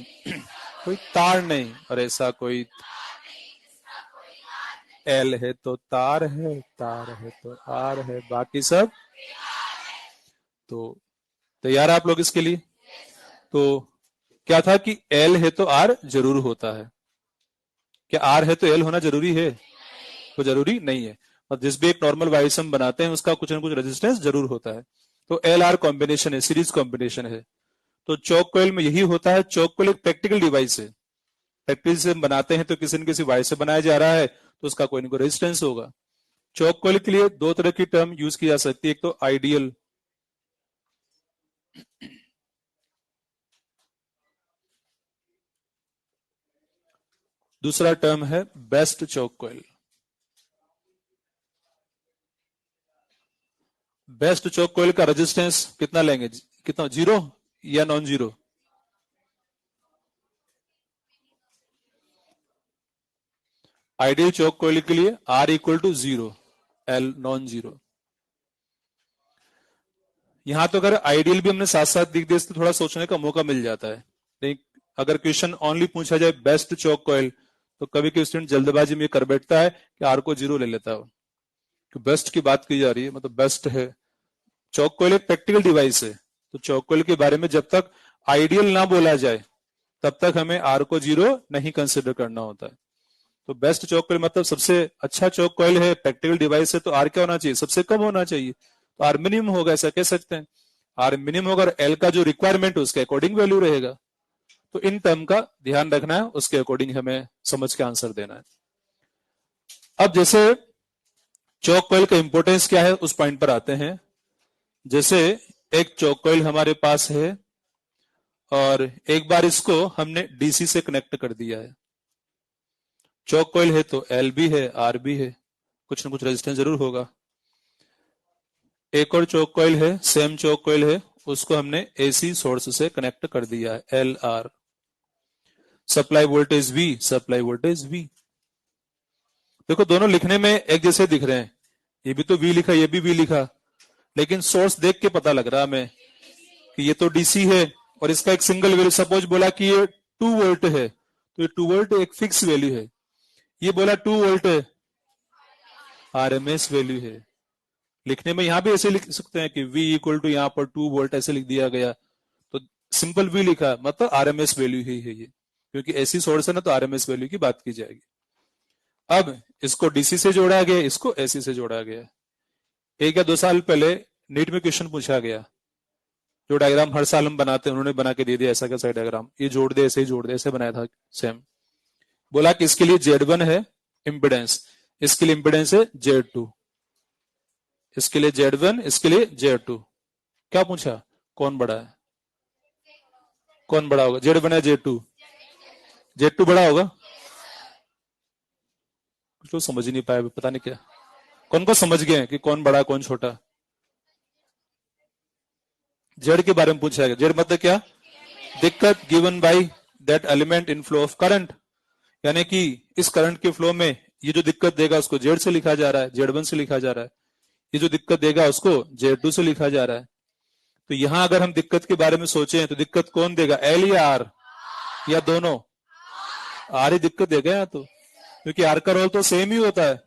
कोई तार नहीं, और ऐसा कोई एल है तो तार है तो आर है, बाकी सब। तो तैयार आप लोग इसके लिए। तो क्या था कि एल है तो आर जरूर होता है, क्या आर है तो एल होना जरूरी है, तो जरूरी नहीं है। और जिस भी एक नॉर्मल वाइस हम बनाते हैं उसका कुछ ना कुछ रेजिस्टेंस जरूर होता है। तो एल आर कॉम्बिनेशन है, सीरीज कॉम्बिनेशन है। तो चौक कोयल में यही होता है। चौक कोयल एक प्रैक्टिकल डिवाइस है, प्रैक्टिस से हम बनाते हैं तो किसी न किसी वाइस से बनाया जा रहा है तो उसका कोई ना कोई रेजिस्टेंस होगा। चौक कोयल के लिए दो तरह की टर्म यूज की जा सकती है, एक तो आइडियल, दूसरा टर्म है बेस्ट चौक कोयल। बेस्ट चौक कोयल का रेजिस्टेंस कितना लेंगे, कितना, जीरो या non zero? Ideal choke coil के लिए R equal to zero, L non zero. यहां तो अगर आइडियल भी हमने साथ साथ लिख दिया तो थोड़ा सोचने का मौका मिल जाता है। नहीं, अगर क्वेश्चन ओनली पूछा जाए बेस्ट चौक कोयल तो कभी कभी स्टूडेंट जल्दबाजी में कर बैठता है कि आर को जीरो ले लेता है, कि बेस्ट की बात की जा रही है मतलब बेस्ट है। चौक कोयल एक प्रैक्टिकल डिवाइस है, तो चौक कोयल के बारे में जब तक आइडियल ना बोला जाए तब तक हमें आर को जीरो नहीं कंसिडर करना होता है। तो बेस्ट चौक कोयल मतलब सबसे अच्छा चौक कोयल है, प्रैक्टिकल डिवाइस है, तो आर क्या होना चाहिए, सबसे कम होना चाहिए, तो आर मिनिमम होगा, ऐसा कह सकते हैं। आर मिनिमम होगा और एल का जो रिक्वायरमेंट है उसके अकॉर्डिंग वैल्यू रहेगा। तो इन टर्म का ध्यान रखना है, उसके अकॉर्डिंग हमें समझ के आंसर देना है। अब जैसे चौक कोयल का इंपॉर्टेंस क्या है उस पॉइंट पर आते हैं। जैसे एक चौक कोयल हमारे पास है और एक बार इसको हमने डीसी से कनेक्ट कर दिया है। चौक कोयल है तो एल भी है आर भी है, कुछ ना कुछ रेजिस्टेंस जरूर होगा। एक और चौक कोयल है, सेम चौक कोयल है, उसको हमने एसी सोर्स से कनेक्ट कर दिया है, L R. Supply voltage V, supply voltage V. देखो दोनों लिखने में एक जैसे दिख रहे हैं, ये भी तो वी लिखा ये भी वी लिखा, लेकिन सोर्स देख के पता लग रहा है हमें कि ये तो डीसी है और इसका एक सिंगल वैल्यू, सपोज बोला कि ये 2 वोल्ट है तो ये 2 वोल्ट एक फिक्स वैल्यू है, ये बोला 2 वोल्ट है, आरएमएस वैल्यू है। लिखने में यहां भी ऐसे लिख सकते हैं कि V इक्वल टू यहाँ पर 2 वोल्ट ऐसे लिख दिया गया, तो सिंपल V लिखा मतलब आरएमएस वैल्यू ही है ये, क्योंकि ऐसी सोर्स है ना तो आरएमएस वैल्यू की बात की जाएगी। अब इसको डीसी से जोड़ा गया, इसको एसी से जोड़ा गया। 1 या 2 साल पहले नीट में क्वेश्चन पूछा गया, जो डायग्राम हर साल हम बनाते हैं उन्होंने बना के दे दिया ऐसा कैसा डायग्राम, ये जोड़ दे ऐसे ही जोड़ दे, ऐसे बनाया था सेम। बोला कि इसके लिए Z1 है इंपिडेंस, इसके लिए इंपिडेंस है Z2, इसके लिए Z1, इसके लिए Z2। क्या पूछा, कौन बड़ा है, कौन बड़ा होगा, Z1 या Z2? Z2 बड़ा होगा। कुछ लोग समझ ही नहीं पाए, पता नहीं क्या, कौन को समझ गए कि कौन बड़ा कौन छोटा। जेड के बारे में पूछा गया, जेड मतलब क्या, दिक्कत given by that element in flow of current, यानी कि इस करंट के फ्लो में ये जो दिक्कत देगा उसको जेड से लिखा जा रहा है, Z1 से लिखा जा रहा है, ये जो दिक्कत देगा उसको Z2 से लिखा जा रहा है। तो यहां अगर हम दिक्कत के बारे में सोचें तो दिक्कत कौन देगा, एल या आर, या दोनों? आर ही दिक्कत देगा यहाँ तो, क्योंकि आर का रोल तो सेम ही होता है,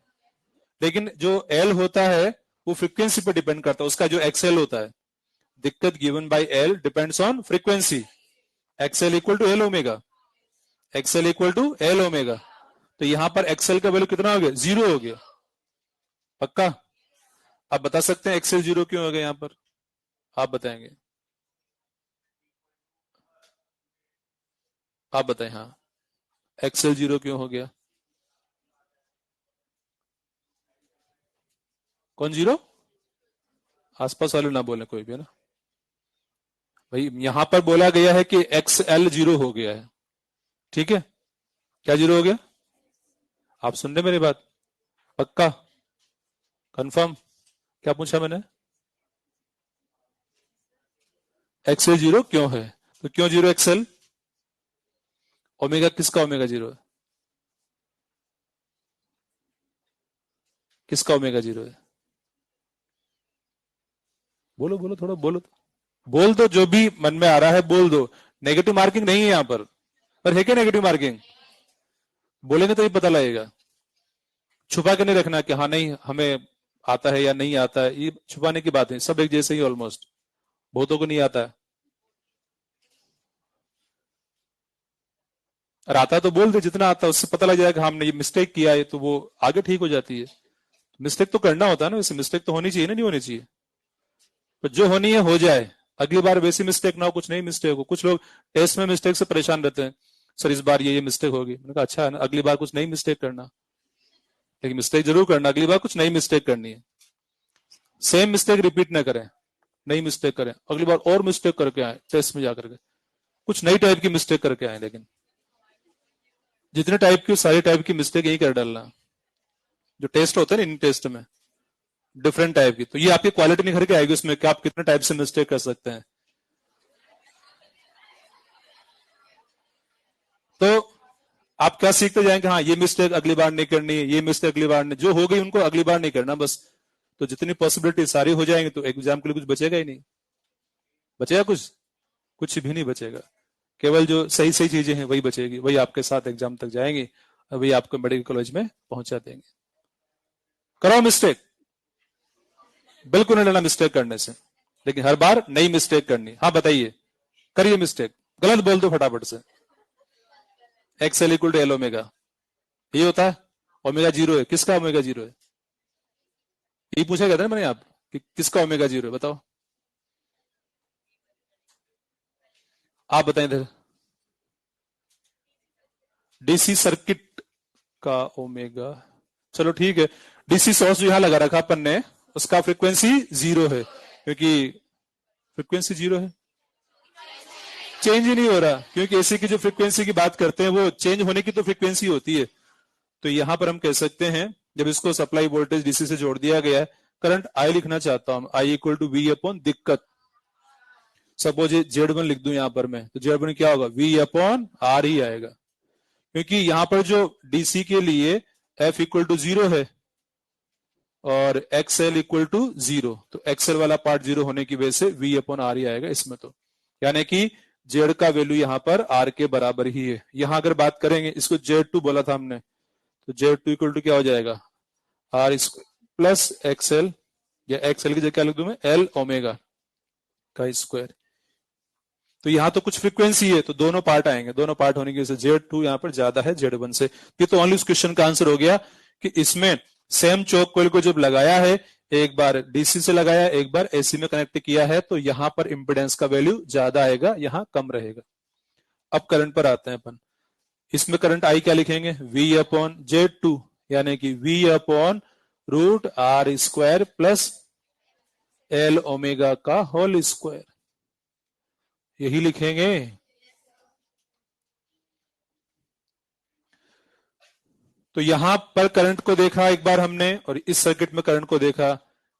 लेकिन जो एल होता है वो फ्रीक्वेंसी पर डिपेंड करता है, उसका जो एक्सएल होता है, दिक्कत given by L depends on frequency, XL equal to L omega, XL equal to L omega. तो यहां पर एक्सएल का वैल्यू कितना हो गया, 0 हो गया, पक्का? आप बता सकते हैं एक्सएल 0 क्यों हो गया यहां पर, आप बताएंगे, आप बताएं। हाँ, एक्सएल 0 क्यों हो गया, कौन 0? आसपास वाले ना बोले कोई भी, है ना भाई, यहां पर बोला गया है कि एक्सएल 0 हो गया है, ठीक है? क्या 0 हो गया, आप सुन रहे मेरी बात, पक्का, कंफर्म? क्या पूछा मैंने, एक्सएल 0 क्यों है, तो क्यों 0 एक्सएल, ओमेगा किसका ओमेगा 0 है, किसका ओमेगा 0 है? बोलो बोलो, थोड़ा बोलो तो, बोल दो, जो भी मन में आ रहा है बोल दो, नेगेटिव मार्किंग नहीं है यहां पर है क्या नेगेटिव मार्किंग? बोलेंगे तो ही पता लगेगा, छुपा के नहीं रखना कि हाँ नहीं हमें आता है या नहीं आता है, ये छुपाने की बात है, सब एक जैसे ही ऑलमोस्ट, बहुतों को नहीं आता है, और आता है तो बोल दे, जितना आता है उससे पता लग जाएगा हमने ये मिस्टेक किया है, तो वो आगे ठीक हो जाती है। मिस्टेक तो करना होता है ना, वैसे मिस्टेक तो होनी चाहिए ना, नहीं होनी चाहिए, तो जो होनी है हो जाए, अगली बार वैसी मिस्टेक ना हो, कुछ नहीं मिस्टेक हो। कुछ लोग टेस्ट में मिस्टेक से परेशान रहते हैं, सर इस बार ये मिस्टेक होगी, मैंने कहा अच्छा है ना, अगली बार कुछ नहीं मिस्टेक करना, लेकिन मिस्टेक जरूर करना, अगली बार कुछ नई मिस्टेक करनी है, सेम मिस्टेक रिपीट ना करें, नई मिस्टेक करें, अगली बार और मिस्टेक करके आए टेस्ट में जाकर के, कुछ नई टाइप की मिस्टेक करके आए, लेकिन जितने टाइप की सारी टाइप की मिस्टेक यही कर डालना, जो टेस्ट होता है ना इन टेस्ट में डिफरेंट टाइप की, तो ये आपकी क्वालिटी निखर के आएगी उसमें कि आप कितने टाइप से मिस्टेक कर सकते हैं। तो आप क्या सीखते जाएंगे, हाँ ये मिस्टेक अगली बार नहीं करनी है, ये मिस्टेक अगली बार नहीं, जो हो गई उनको अगली बार नहीं करना बस, तो जितनी पॉसिबिलिटी सारी हो जाएंगी तो एग्जाम के लिए कुछ बचेगा ही नहीं, बचेगा कुछ, कुछ भी नहीं बचेगा, केवल जो सही सही चीजें हैं वही बचेगी, वही आपके साथ एग्जाम तक जाएंगी और वही आपको मेडिकल कॉलेज में पहुंचा देंगे। करो मिस्टेक, बिल्कुल नहीं लेना मिस्टेक करने से, लेकिन हर बार नई मिस्टेक करनी। हाँ बताइए, करिए मिस्टेक, गलत बोल दो फटाफट से, X L equal to L omega, ये होता है, ओमेगा 0 है, किसका ओमेगा 0 है, ये पूछा गया था ना मैंने आप कि किसका ओमेगा 0 है, बताओ, आप बताएं इधर, डीसी सर्किट का ओमेगा, चलो ठीक है, डीसी सोर्स जो यहां लगा रखा अपन ने उसका फ्रीक्वेंसी 0 है, क्योंकि फ्रीक्वेंसी 0 है, चेंज ही नहीं हो रहा, क्योंकि एसी की जो फ्रीक्वेंसी की बात करते हैं वो चेंज होने की तो फ्रीक्वेंसी होती है। तो यहां पर हम कह सकते हैं जब इसको सप्लाई वोल्टेज डीसी से जोड़ दिया गया है, करंट आई लिखना चाहता हूं, आई इक्वल टू वी अपॉन दिक्कत, सपोज Z1 लिख दूं यहां पर मैं, तो Z1 क्या होगा, V अपॉन आर ही आएगा, क्योंकि यहां पर जो डीसी के लिए F इक्वल टू 0 है और XL इक्वल टू 0, तो XL वाला पार्ट 0 होने की वजह से V अपॉन आर ही आएगा इसमें, तो यानी कि जेड का वैल्यू यहां पर आर के बराबर ही है। यहां अगर बात करेंगे, इसको Z2 बोला था हमने, तो Z2 इक्वल टू क्या हो जाएगा, आर प्लस XL, या एक्स एल की जगह क्या लिख दूं मैं, एल ओमेगा का स्क्वायर। तो यहां तो कुछ फ्रीक्वेंसी है तो दोनों पार्ट आएंगे, दोनों पार्ट होने की वजह से Z2 यहां पर ज्यादा है Z1 से। ये तो ओनली उस क्वेश्चन का आंसर हो गया कि इसमें सेम चौक कोयल को जब लगाया है, एक बार डीसी से लगाया, एक बार एसी में कनेक्ट किया है, तो यहां पर इंपेडेंस का वैल्यू ज्यादा आएगा, यहां कम रहेगा। अब करंट पर आते हैं अपन। इसमें करंट आई क्या लिखेंगे, V अपॉन Z2, यानी कि V upon root R square plus L omega का होल स्क्वायर, यही लिखेंगे। तो यहां पर करंट को देखा एक बार हमने, और इस सर्किट में करंट को देखा।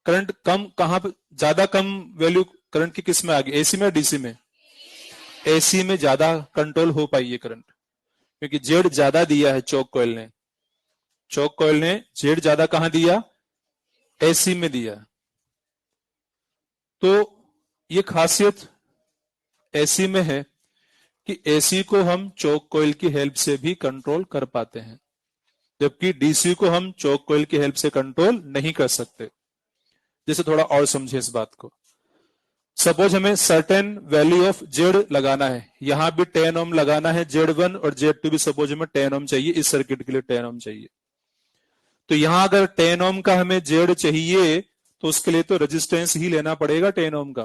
करंट कम कहां पर, ज्यादा कम वैल्यू करंट की किस में आ गई, एसी में, डीसी में? एसी में ज्यादा कंट्रोल हो पाई है करंट, क्योंकि जेड ज्यादा दिया है चौक कॉइल ने। चौक कॉइल ने जेड ज्यादा कहां दिया, एसी में दिया। तो ये खासियत एसी में है कि एसी को हम चौक कॉइल की हेल्प से भी कंट्रोल कर पाते हैं, जबकि डीसी को हम चौक कॉइल की हेल्प से कंट्रोल नहीं कर सकते। जैसे थोड़ा और समझे इस बात को। सपोज हमें सर्टेन वैल्यू ऑफ जेड लगाना है, यहां भी 10 ओम लगाना है Z1, और Z2 भी सपोज हमें 10 ओम चाहिए, इस सर्किट के लिए 10 ओम चाहिए। तो यहां अगर 10 ओम का हमें जेड चाहिए तो उसके लिए तो रेजिस्टेंस ही लेना पड़ेगा 10 ओम का।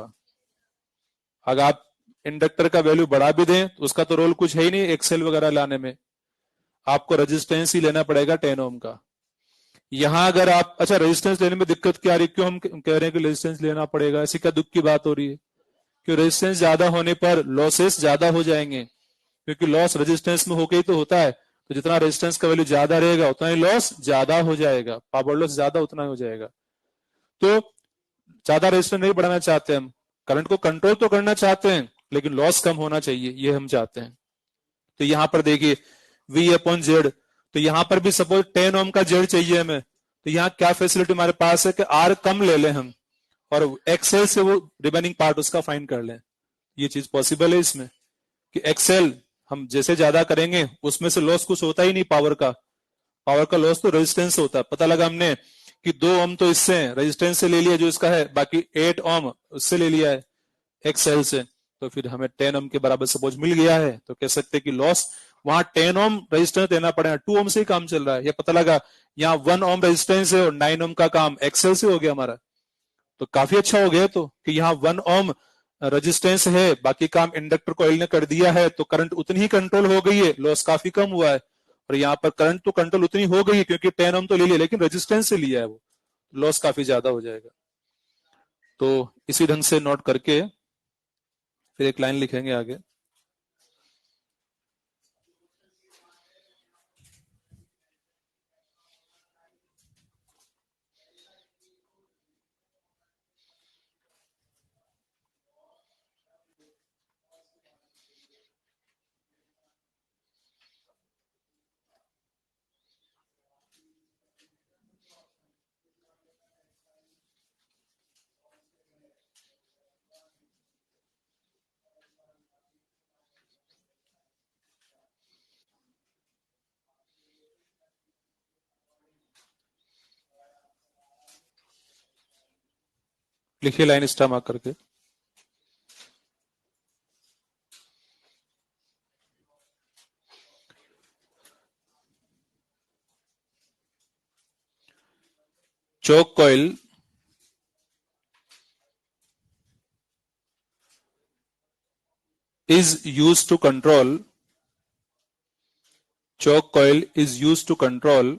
अगर आप इंडक्टर का वैल्यू बढ़ा भी दें तो उसका तो रोल कुछ है ही नहीं एक्सेल वगैरह लाने में, आपको रेजिस्टेंस ही लेना पड़ेगा 10 ओम का। यहां अगर आप, अच्छा रेजिस्टेंस लेने में दिक्कत क्या आ रही है, क्यों हम कह रहे हैं कि रेजिस्टेंस लेना पड़ेगा, ऐसी क्या दुख की बात हो रही है? कि रेजिस्टेंस ज्यादा होने पर लॉसेस ज्यादा हो जाएंगे, क्योंकि लॉस रेजिस्टेंस में होके ही तो होता है। तो जितना रेजिस्टेंस का वैल्यू ज्यादा रहेगा उतना ही लॉस ज्यादा हो जाएगा, पावर लॉस ज्यादा उतना हो जाएगा। तो ज्यादा रेजिस्टेंस नहीं बढ़ाना चाहते हम, करंट को कंट्रोल तो करना चाहते हैं, लेकिन लॉस कम होना चाहिए, ये हम चाहते हैं। तो यहां पर देखिए V अपॉन जेड, तो यहां पर भी सपोज 10 ओम का जेड चाहिए हमें, तो यहां क्या फैसिलिटी हमारे पास है कि आर कम ले लें हम, और एक्सेल से वो रिमेनिंग पार्ट उसका फाइंड कर लें। ये चीज पॉसिबल है इसमें कि एक्सेल हम जैसे ज्यादा करेंगे उसमें से लॉस कुछ होता ही नहीं पावर का। पावर का लॉस तो रेजिस्टेंस होता है। पता लगा हमने कि 2 ओम तो इससे रेजिस्टेंस से ले लिया जो इसका है, बाकी 8 ओम उससे ले लिया है एक्सेल से, तो फिर हमें 10 ओम के बराबर सपोज मिल गया है, तो कह सकते हैं कि लॉस वहां 10 ओम रेजिस्टेंस देना पड़ेगा, 2 ओम से ही काम चल रहा है। ये पता लगा यहाँ 1 ओम रेजिस्टेंस है और 9 ओम का काम एक्सेल से हो गया हमारा, तो काफी अच्छा हो गया। तो कि यहाँ 1 ओम रेजिस्टेंस है, बाकी काम इंडक्टर कॉइल ने कर दिया है, तो करंट उतनी ही कंट्रोल हो गई है, लॉस काफी कम हुआ है। और यहाँ पर करंट तो कंट्रोल उतनी हो गई है क्योंकि 10 ओम तो ले लिया, लेकिन रेजिस्टेंस से लिया है, वो लॉस काफी ज्यादा हो जाएगा। तो इसी ढंग से नोट करके फिर एक लाइन लिखेंगे आगे। लिखिए लाइन स्टार मार्क करके। choke coil is used to control choke coil is used to control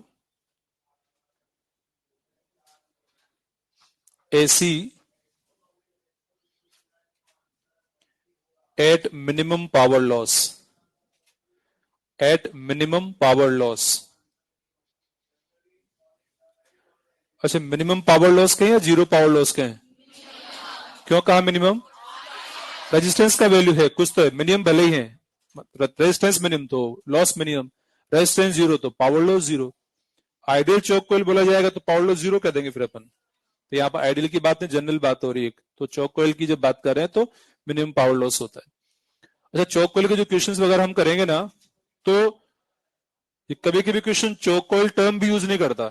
AC at minimum power loss, at minimum power loss। अच्छा, मिनिमम पावर लॉस के हैं या जीरो पावर लॉस के हैं? क्यों कहा मिनिमम? रेजिस्टेंस का वैल्यू है कुछ तो है, मिनिमम भले ही है, रेजिस्टेंस मिनिमम तो लॉस मिनिमम, रेजिस्टेंस जीरो तो power loss zero. Ideal choke कोयल बोला जाएगा तो पावर लॉस जीरो कह देंगे फिर अपन। तो यहाँ पर आइडियल की बात नहीं, जनरल बात हो रही है। तो चौक कोयल की जब बात कर रहे हैं तो मिनिमम पावर लॉस होता है। अच्छा, चौक कोयल के जो क्वेश्चंस वगैरह हम करेंगे ना, तो कभी कभी क्वेश्चन चौक कोयल टर्म भी यूज नहीं करता,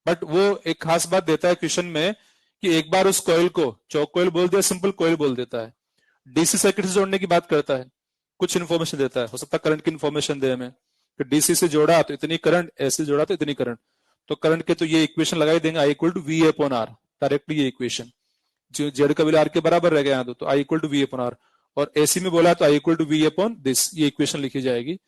बट वो एक खास बात देता है क्वेश्चन में कि एक बार उस कॉइल को चौक कॉइल बोल दिया, सिंपल कॉइल बोल देता है, डीसी सर्किट से जोड़ने की बात करता है, कुछ इन्फॉर्मेशन देता है, हो सकता है करंट की इन्फॉर्मेशन दे हमें कि डीसी से जोड़ा तो इतनी करंट, ऐसे जोड़ा तो इतनी करंट, तो करंट के तो ये इक्वेशन लगा ही देंगे, I equal to V upon R, directly ये इक्वेशन, जो जेड का वैल्यू आर के बराबर रह गया यहाँ तो I equal to V upon R, और एसी में बोला तो I equal to V upon this, ये इक्वेशन लिखी जाएगी।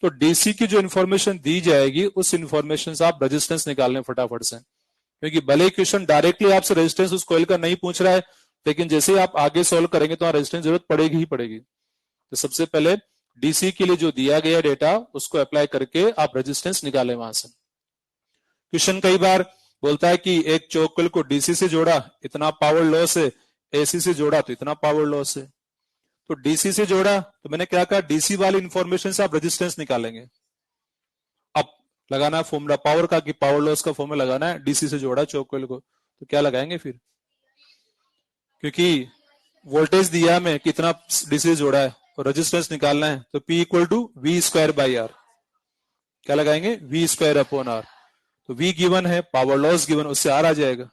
तो डीसी की जो इन्फॉर्मेशन दी जाएगी उस इन्फॉर्मेशन से आप रेजिस्टेंस निकाल लें फटाफट से, क्योंकि भले क्वेश्चन डायरेक्टली आपसे रेजिस्टेंस उस कॉइल का नहीं पूछ रहा है, लेकिन जैसे ही आप आगे सॉल्व करेंगे तो रेजिस्टेंस जरूरत पड़ेगी ही पड़ेगी। तो सबसे पहले डीसी के लिए जो दिया गया डेटा उसको अप्लाई करके आप रेजिस्टेंस निकालें वहां से। क्वेश्चन कई बार बोलता है कि एक चौक कॉइल को डीसी से जोड़ा इतना पावर लॉस है, एसी से जोड़ा तो इतना पावर लॉस है। तो डीसी से जोड़ा तो मैंने क्या कहा, डीसी वाली इंफॉर्मेशन से आप रेजिस्टेंस निकालेंगे। अब लगाना है फॉर्मूला पावर का, कि पावर लॉस का फॉर्मूला लगाना है, डीसी से जोड़ा चौक कॉइल को, तो क्या लगाएंगे फिर, क्योंकि वोल्टेज दिया हमें कितना डीसी से जोड़ा है और रेजिस्टेंस निकालना है, तो P equal to V square by R, क्या लगाएंगे, वी स्क्वायर अपॉन आर। तो V गिवन है, पावर लॉस गिवन, उससे आर आ जाएगा।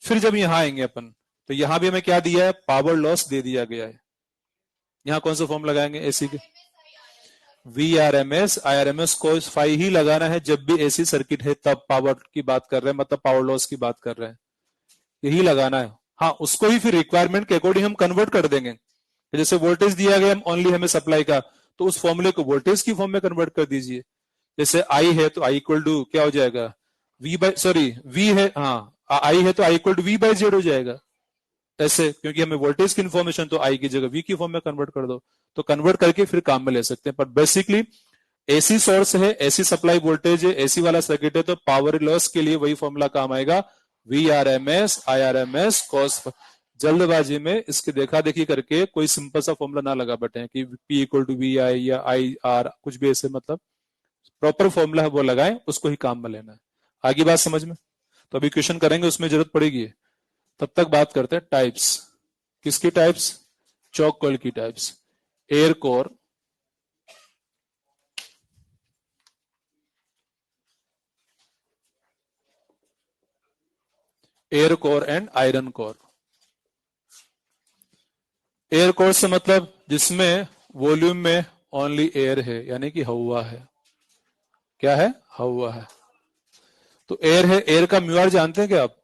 फिर जब यहां आएंगे अपन, तो यहां भी हमें क्या दिया है, पावर लॉस दे दिया गया है। यहां कौन सा फॉर्म लगाएंगे, एसी के, V R M S I R M S को फाई ही लगाना है जब भी एसी सर्किट है, तब पावर की बात कर रहे हैं, मतलब पावर लॉस की बात कर रहे हैं, यही लगाना है। हाँ, उसको ही फिर रिक्वायरमेंट के अकॉर्डिंग हम कन्वर्ट कर देंगे। जैसे वोल्टेज दिया गया ओनली हमें सप्लाई का, तो उस फॉर्मूले को वोल्टेज की फॉर्म में कन्वर्ट कर दीजिए। जैसे आई है तो आई इक्वल टू क्या हो जाएगा, वी बाई, सॉरी वी है, हाँ आई है तो I equal to V by Z हो जाएगा, ऐसे, क्योंकि हमें वोल्टेज की इन्फॉर्मेशन तो आई की जगह वी की फॉर्म में कन्वर्ट कर दो, तो कन्वर्ट करके फिर काम में ले सकते हैं। पर बेसिकली एसी सोर्स है, एसी सप्लाई वोल्टेज है, एसी वाला सर्किट है, तो पावर लॉस के लिए वही फॉर्मूला काम आएगा, V R M S I R M S cos. जल्दबाजी में इसकी देखा देखी करके कोई सिंपल सा फॉर्मूला ना लगा बैठे कि पी इक्वल टू वी आई या आई आर, कुछ भी ऐसे, मतलब प्रॉपर फॉर्मूला है वो लगाएं, उसको ही काम में लेना है। आगे बात समझ में, तो अभी क्वेश्चन करेंगे उसमें जरूरत पड़ेगी। तब तक बात करते हैं टाइप्स, किसकी टाइप्स, चौक कॉइल की types, air core, air core and iron core. Air core से मतलब जिसमें वॉल्यूम में ओनली एयर है, यानी कि हवा है, क्या है, हवा है। तो एयर है, एयर का म्यू आर जानते हैं क्या आप,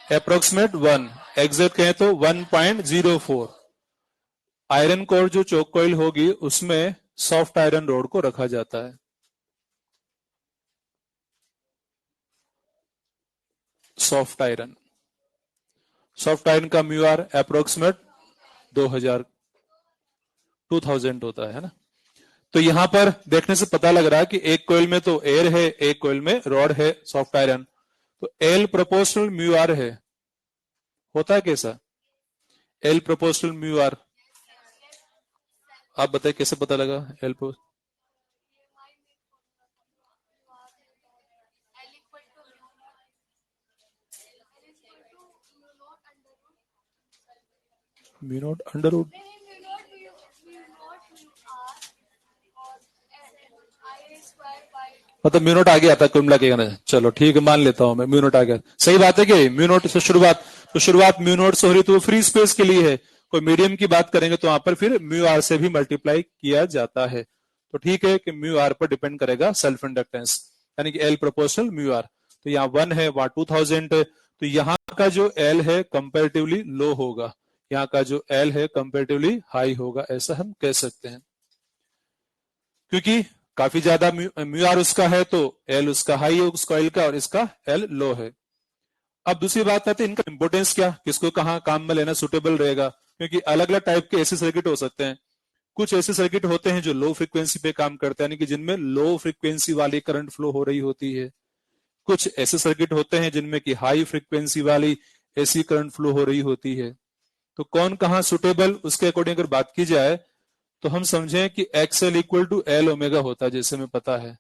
अप्रोक्सीमेट 1, एग्जैक्ट कहें तो 1.04। आयरन कोर जो चौक कॉइल होगी उसमें सॉफ्ट आयरन रोड को रखा जाता है। सॉफ्ट आयरन का म्यू आर अप्रोक्सीमेट 2000 होता है ना। तो यहां पर देखने से पता लग रहा है कि एक कोयल में तो एयर है, एक कोयल में रॉड है, सॉफ्ट आयरन, तो एल प्रोपोर्शनल म्यू आर है, होता है कैसा, एल प्रोपोर्शनल म्यू आर, आप बताइए कैसे पता लगा एल प्रो, म्यू नॉट अंडर रूट, मतलब म्यू नोट आ गया था कुल मिला के, चलो ठीक है मान लेता हूं मैं, म्यू नोट आ गया, सही बात है कि म्यू नोट से शुरुआत, तो शुरुआत म्यू नोट से हो रही, तो वो फ्री स्पेस के लिए है। कोई मीडियम की बात करेंगे तो वहां पर फिर म्यू आर से भी मल्टीप्लाई किया जाता है। तो ठीक है कि म्यू आर पर डिपेंड करेगा सेल्फ इंडक्टेंस, यानी कि एल प्रोपोर्शनल म्यू आर। तो यहाँ 1 है, वहां 2000 है, तो यहाँ का जो एल है कंपेरेटिवली लो होगा, यहाँ का जो एल है कंपेरेटिवली हाई होगा, ऐसा हम कह सकते हैं, क्योंकि काफी ज्यादा म्यू आर उसका है तो एल उसका हाई है उस कॉइल का, और इसका एल लो है। अब दूसरी बात आती है इनका इंपोर्टेंस क्या, किसको कहां काम में लेना सुटेबल रहेगा, क्योंकि अलग अलग टाइप के ऐसे सर्किट हो सकते हैं। कुछ ऐसे सर्किट होते हैं जो लो फ्रीक्वेंसी पे काम करते हैं, यानी कि जिनमें लो फ्रीक्वेंसी वाली करंट फ्लो हो रही होती है। कुछ ऐसे सर्किट होते हैं जिनमें कि हाई फ्रीक्वेंसी वाली ऐसी करंट फ्लो हो रही होती है। तो कौन कहां सुटेबल, उसके अकॉर्डिंग अगर बात की जाए तो हम समझें कि XL equal to L omega होता है, जैसे हमें पता है।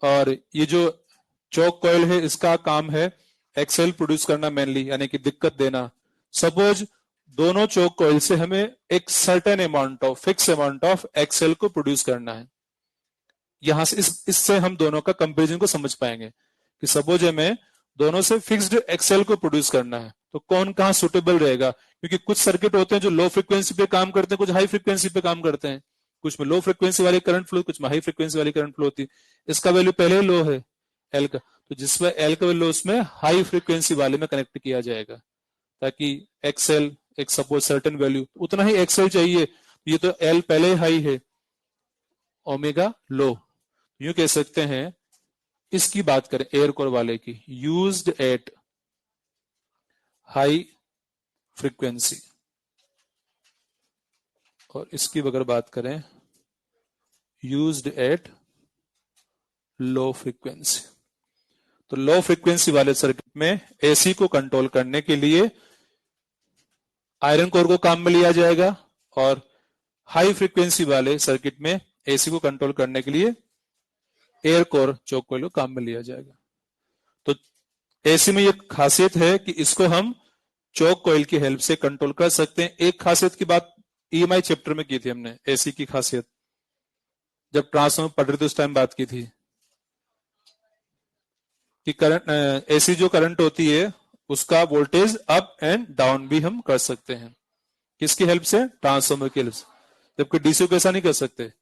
और ये जो चौक कॉइल है इसका काम है एक्सएल प्रोड्यूस करना मेनली, यानी कि दिक्कत देना। सपोज दोनों चौक कॉइल से हमें एक certain amount of, fix amount of XL को प्रोड्यूस करना है। यहां से इससे हम दोनों का कंपेरिजन को समझ पाएंगे कि सपोज हमें दोनों से फिक्स्ड एक्सेल को प्रोड्यूस करना है, तो कौन कहाँ सुटेबल रहेगा, क्योंकि कुछ सर्किट होते हैं जो लो फ्रीक्वेंसी पे काम करते हैं, कुछ हाई फ्रीक्वेंसी पे काम करते हैं, कुछ में लो फ्रीक्वेंसी वाली करंट फ्लो, कुछ में हाई फ्रीक्वेंसी वाली करंट फ्लो होती है। इसका वैल्यू पहले लो है एल का, तो जिसमें एल का वैल्यू उसमें हाई फ्रीक्वेंसी वाले में कनेक्ट किया जाएगा, ताकि एक्सएल एक सपोज सर्टेन वैल्यू उतना ही एक्सएल चाहिए, ये तो एल पहले हाई है, ओमेगा लो, यूं कह सकते हैं। इसकी बात करें एयर कोर वाले की, यूज्ड एट हाई फ्रीक्वेंसी, और इसकी अगर बात करें यूज्ड एट लो फ्रीक्वेंसी, तो लो फ्रीक्वेंसी वाले सर्किट में एसी को कंट्रोल करने के लिए आयरन कोर को काम में लिया जाएगा, और हाई फ्रीक्वेंसी वाले सर्किट में एसी को कंट्रोल करने के लिए एयर कोर चोक कोइल को काम में लिया जाएगा। तो एसी में यह खासियत है कि इसको हम चोक कोइल की हेल्प से कंट्रोल कर सकते हैं। एक खासियत की बात ईएमआई चैप्टर में की थी हमने, एसी की खासियत जब ट्रांसफॉर्मर पढ़ रहे थे उस टाइम बात की थी कि करंट एसी जो करंट होती है उसका वोल्टेज अप एंड डाउन भी हम कर सकते हैं, किसकी हेल्प से, ट्रांसफॉर्मर की हेल्प से, जबकि डीसी को ऐसा नहीं कर सकते,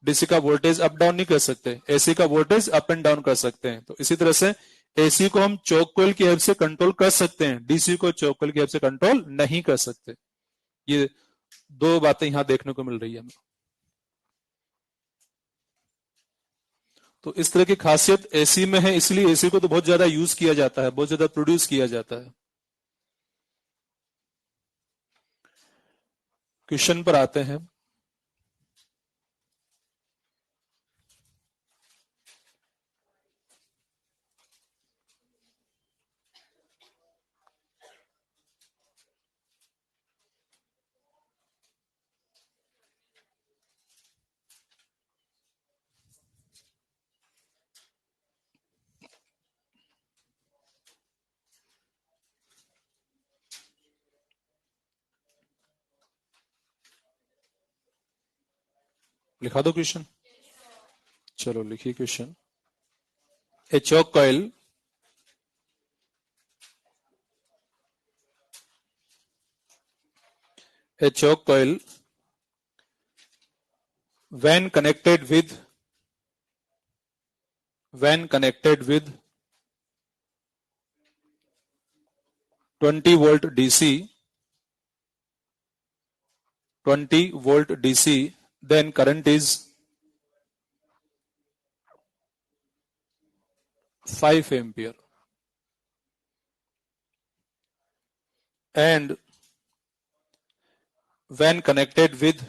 डीसी का वोल्टेज अप डाउन नहीं कर सकते, एसी का वोल्टेज अप एंड डाउन कर सकते हैं। तो इसी तरह से एसी को हम चोक कोइल की हेल्प से कंट्रोल कर सकते हैं, डीसी को चोक कोइल की हेल्प से कंट्रोल नहीं कर सकते। ये दो बातें यहां देखने को मिल रही है हमें। तो इस तरह की खासियत एसी में है, इसलिए एसी को तो बहुत ज्यादा यूज किया जाता है, बहुत ज्यादा प्रोड्यूस किया जाता है। क्वेश्चन पर आते हैं। लिखा दो क्वेश्चन, चलो लिखिए question. A choke coil a choke coil when connected with 20 volt DC 20 volt DC, then current is 5 ampere, and when connected with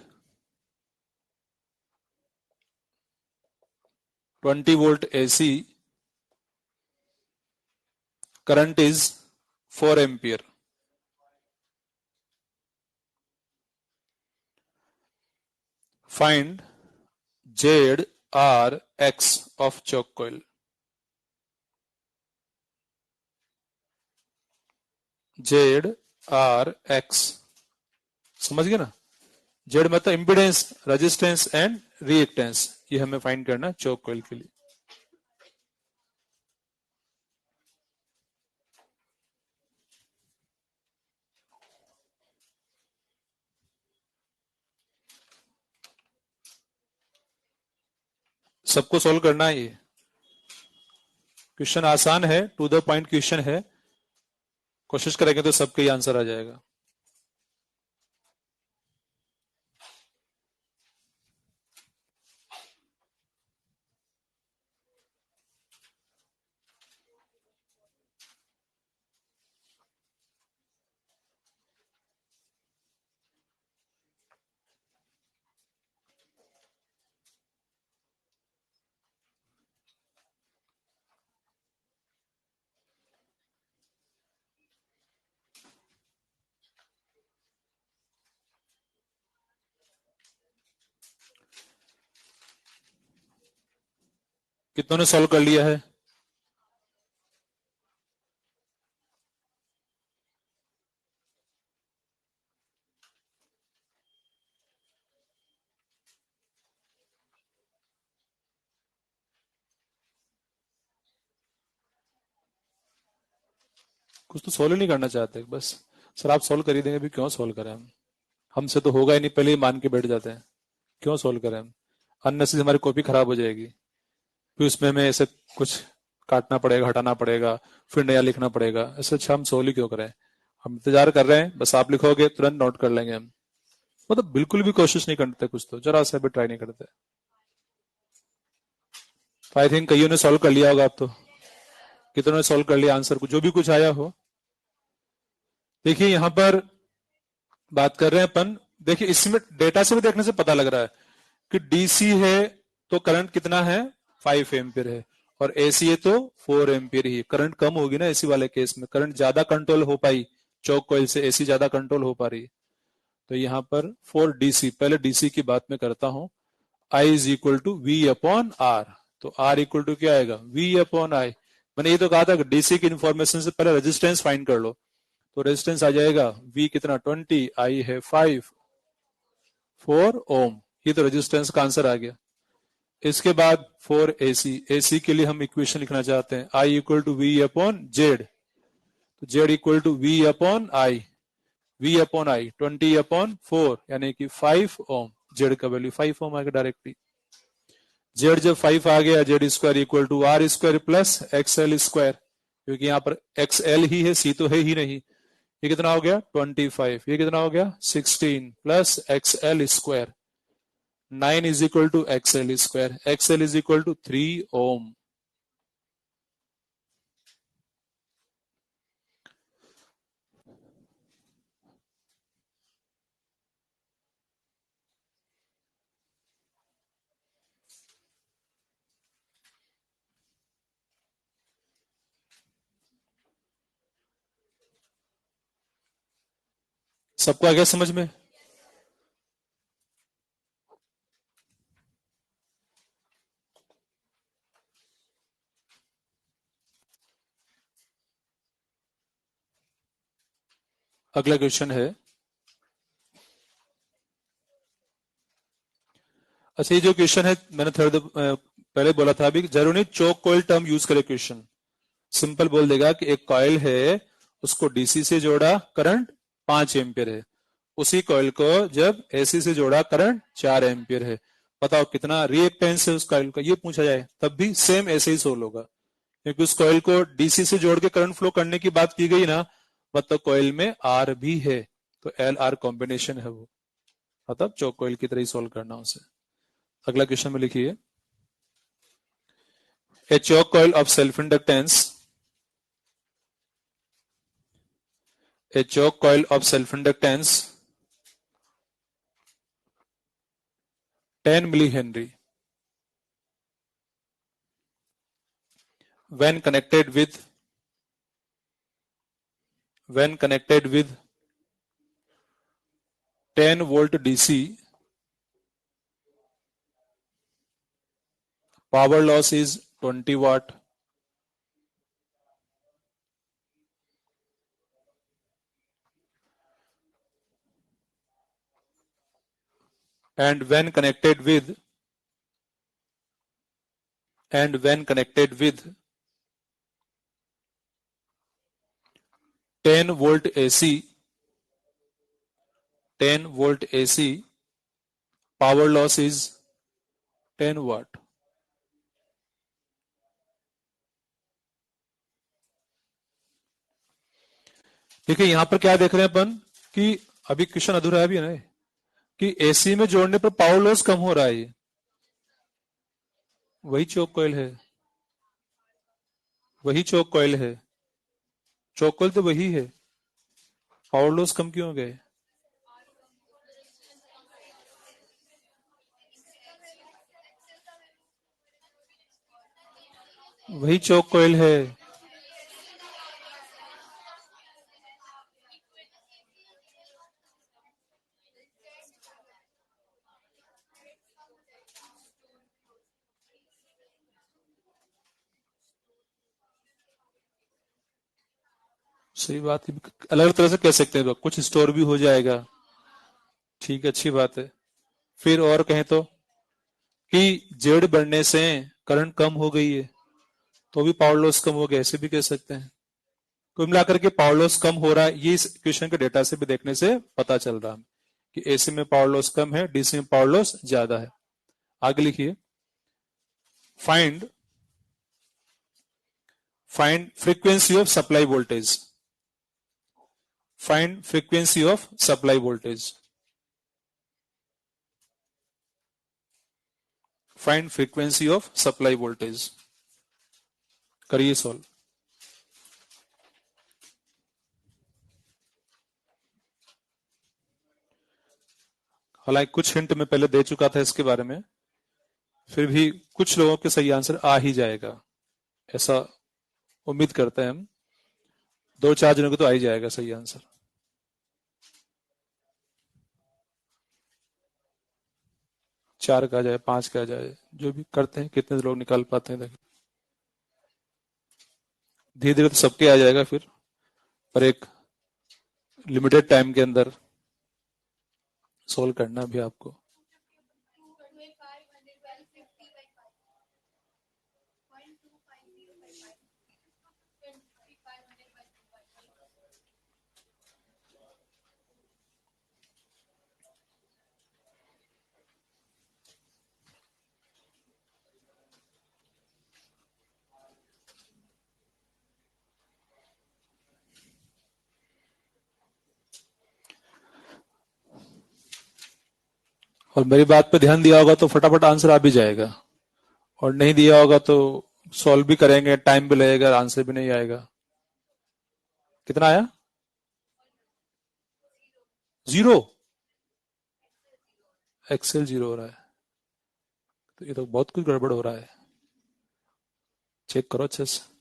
20 volt AC, current is 4 ampere. Find Z R X of choke coil. Z R X, समझ गए ना? Z मतलब impedance, resistance and reactance, ये हमें find करना चोक coil के लिए। सबको सॉल्व करना है, ये क्वेश्चन आसान है, टू द पॉइंट क्वेश्चन है, कोशिश करेंगे तो सबके ही आंसर आ जाएगा। कितनों ने सॉल्व कर लिया है? कुछ तो सोल्व ही नहीं करना चाहते बस। सर आप सोल्व कर ही देंगे, भी क्यों सोल्व करें हम, हमसे तो होगा ही नहीं, पहले ही मान के बैठ जाते हैं। क्यों सोल्व करें हम, अननेसेसरी हमारी कॉपी खराब हो जाएगी, फिर उसमें हमें ऐसे कुछ काटना पड़ेगा, हटाना पड़ेगा, फिर नया लिखना पड़ेगा। ऐसे अच्छा हम सोल्व ही क्यों करें। हम इंतजार कर रहे हैं, बस आप लिखोगे तुरंत नोट कर लेंगे हम। मतलब बिल्कुल भी कोशिश नहीं करते, कुछ तो जरा सा भी ट्राई नहीं करते। तो आई थिंक कईयों ने सॉल्व कर लिया होगा, आप तो कितनों ने सॉल्व कर लिया आंसर को, जो भी कुछ आया हो। देखिए यहां पर बात कर रहे हैं अपन, देखिए इसमें डेटा से भी देखने से पता लग रहा है कि डीसी है तो करंट कितना है, 5 एम्पियर है, और एसी है तो 4 एम्पियर ही। करंट कम होगी ना एसी वाले केस में, करंट ज्यादा कंट्रोल हो पाई चौक कॉइल से, एसी ज्यादा कंट्रोल हो पा रही। तो यहाँ पर 4 डीसी, पहले डीसी की बात मैं करता हूं। I is equal to V upon R, तो आर इक्वल टू क्या आएगा, वी अपॉन आई। मैंने ये तो कहा था कि डीसी की इंफॉर्मेशन से पहले रेजिस्टेंस फाइंड कर लो, तो रेजिस्टेंस आ जाएगा V कितना 20, आई है 5, 4 ओम। ये तो रेजिस्टेंस का आंसर आ गया। इसके बाद 4 AC, AC के लिए हम इक्वेशन लिखना चाहते हैं, I equal to V upon Z, तो Z equal to V upon I, V upon I 20/4 यानी कि 5 ओम। जेड का वैल्यू 5 ओम आएगा डायरेक्टली। जेड जब 5 आ गया, Z square equal to R square plus XL square, क्योंकि यहाँ पर एक्सएल ही है, सी तो है ही नहीं। ये कितना हो गया 25, ये कितना हो गया 16 plus XL square, 9 is equal to XL square, XL is equal to 3 ohm. सबको आ गया समझ में। अगला क्वेश्चन है, अच्छा ये जो क्वेश्चन है मैंने थर्ड पहले बोला था अभी, जरूर नहीं चोक कॉइल टर्म यूज करे क्वेश्चन। सिंपल बोल देगा कि एक कॉइल है, उसको डीसी से जोड़ा, करंट 5 एम्पियर है। उसी कॉइल को जब एसी से जोड़ा, करंट 4 एम्पियर है। बताओ कितना रिएक्टेंस है उस कॉइल का, ये पूछा जाए तब भी सेम ऐसे ही सोल्व होगा, क्योंकि उस कॉइल को डीसी से जोड़ के करंट फ्लो करने की बात की गई ना, मतलब कॉइल में आर भी है, तो एल आर कॉम्बिनेशन है वो, मतलब चौक कॉइल की तरह ही सोल्व करना उसे। अगला क्वेश्चन में लिखिए, a choke coil of self inductance, a choke coil of self-inductance 10 millihenry when connected with 10 volt DC, power loss is 20 watt, and when connected with 10 volt AC, 10 volt AC, power loss is 10 watt। देखिए यहां पर क्या देख रहे हैं अपन, कि अभी question अधूरा है भी ना, कि एसी में जोड़ने पर पावर लॉस कम हो रहा है, वही चोक कॉइल है, वही चोक कॉइल है, चोक कॉइल तो वही है, पावर लॉस कम क्यों हो गए। वही चोक कॉइल है। सही बात है, अलग तरह से कह सकते हैं, कुछ स्टोर भी हो जाएगा, ठीक है अच्छी बात है। फिर और कहें तो कि जेड बढ़ने से करंट कम हो गई है, तो भी पावर लॉस कम हो गया, ऐसे भी कह सकते हैं। कुल मिलाकर के पावर लॉस कम हो रहा है, ये इस इक्वेशन के डेटा से भी देखने से पता चल रहा है कि एसी में पावर लॉस कम है, डीसी में पावर लॉस ज्यादा है। आगे लिखिए, find frequency of supply voltage. Find frequency of supply voltage. Find frequency of supply voltage. करिए सॉल्व। हालांकि कुछ हिंट में पहले दे चुका था इसके बारे में, फिर भी कुछ लोगों के सही आंसर आ ही जाएगा, ऐसा उम्मीद करते हैं हम। 2-4 जनों को तो आ ही जाएगा सही आंसर। चार का जाए, 5 का जाए, जो भी करते हैं, कितने लोग निकाल पाते हैं देखिए। धीरे धीरे तो सबके आ जाएगा फिर, पर एक लिमिटेड टाइम के अंदर सोल्व करना भी आपको। और मेरी बात पे ध्यान दिया होगा तो फटाफट आंसर आ भी जाएगा, और नहीं दिया होगा तो सॉल्व भी करेंगे, टाइम भी लगेगा, आंसर भी नहीं आएगा। कितना आया? 0। एक्सेल 0 हो रहा है, तो ये तो बहुत कुछ गड़बड़ हो रहा है। चेक करो अच्छे से।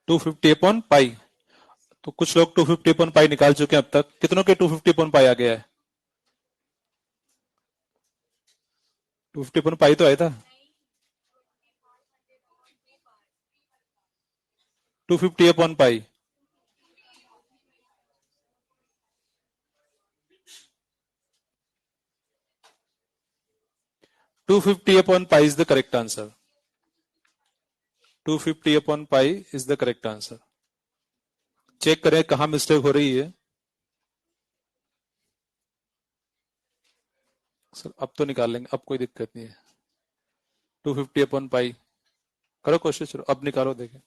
टू 250/पाई, तो कुछ लोग 250/पाई निकाल चुके हैं अब तक। कितनों के 250/पाई आ गया है? 250/पाई तो आया था। 250/पाई। (250/पाई is the correct answer. 250/पाई is the correct answer. Check करें कहां मिस्टेक हो रही है। सर अब तो निकाल लेंगे, अब कोई दिक्कत नहीं है। 250/पाई करो कोशिश, चलो अब निकालो देखें।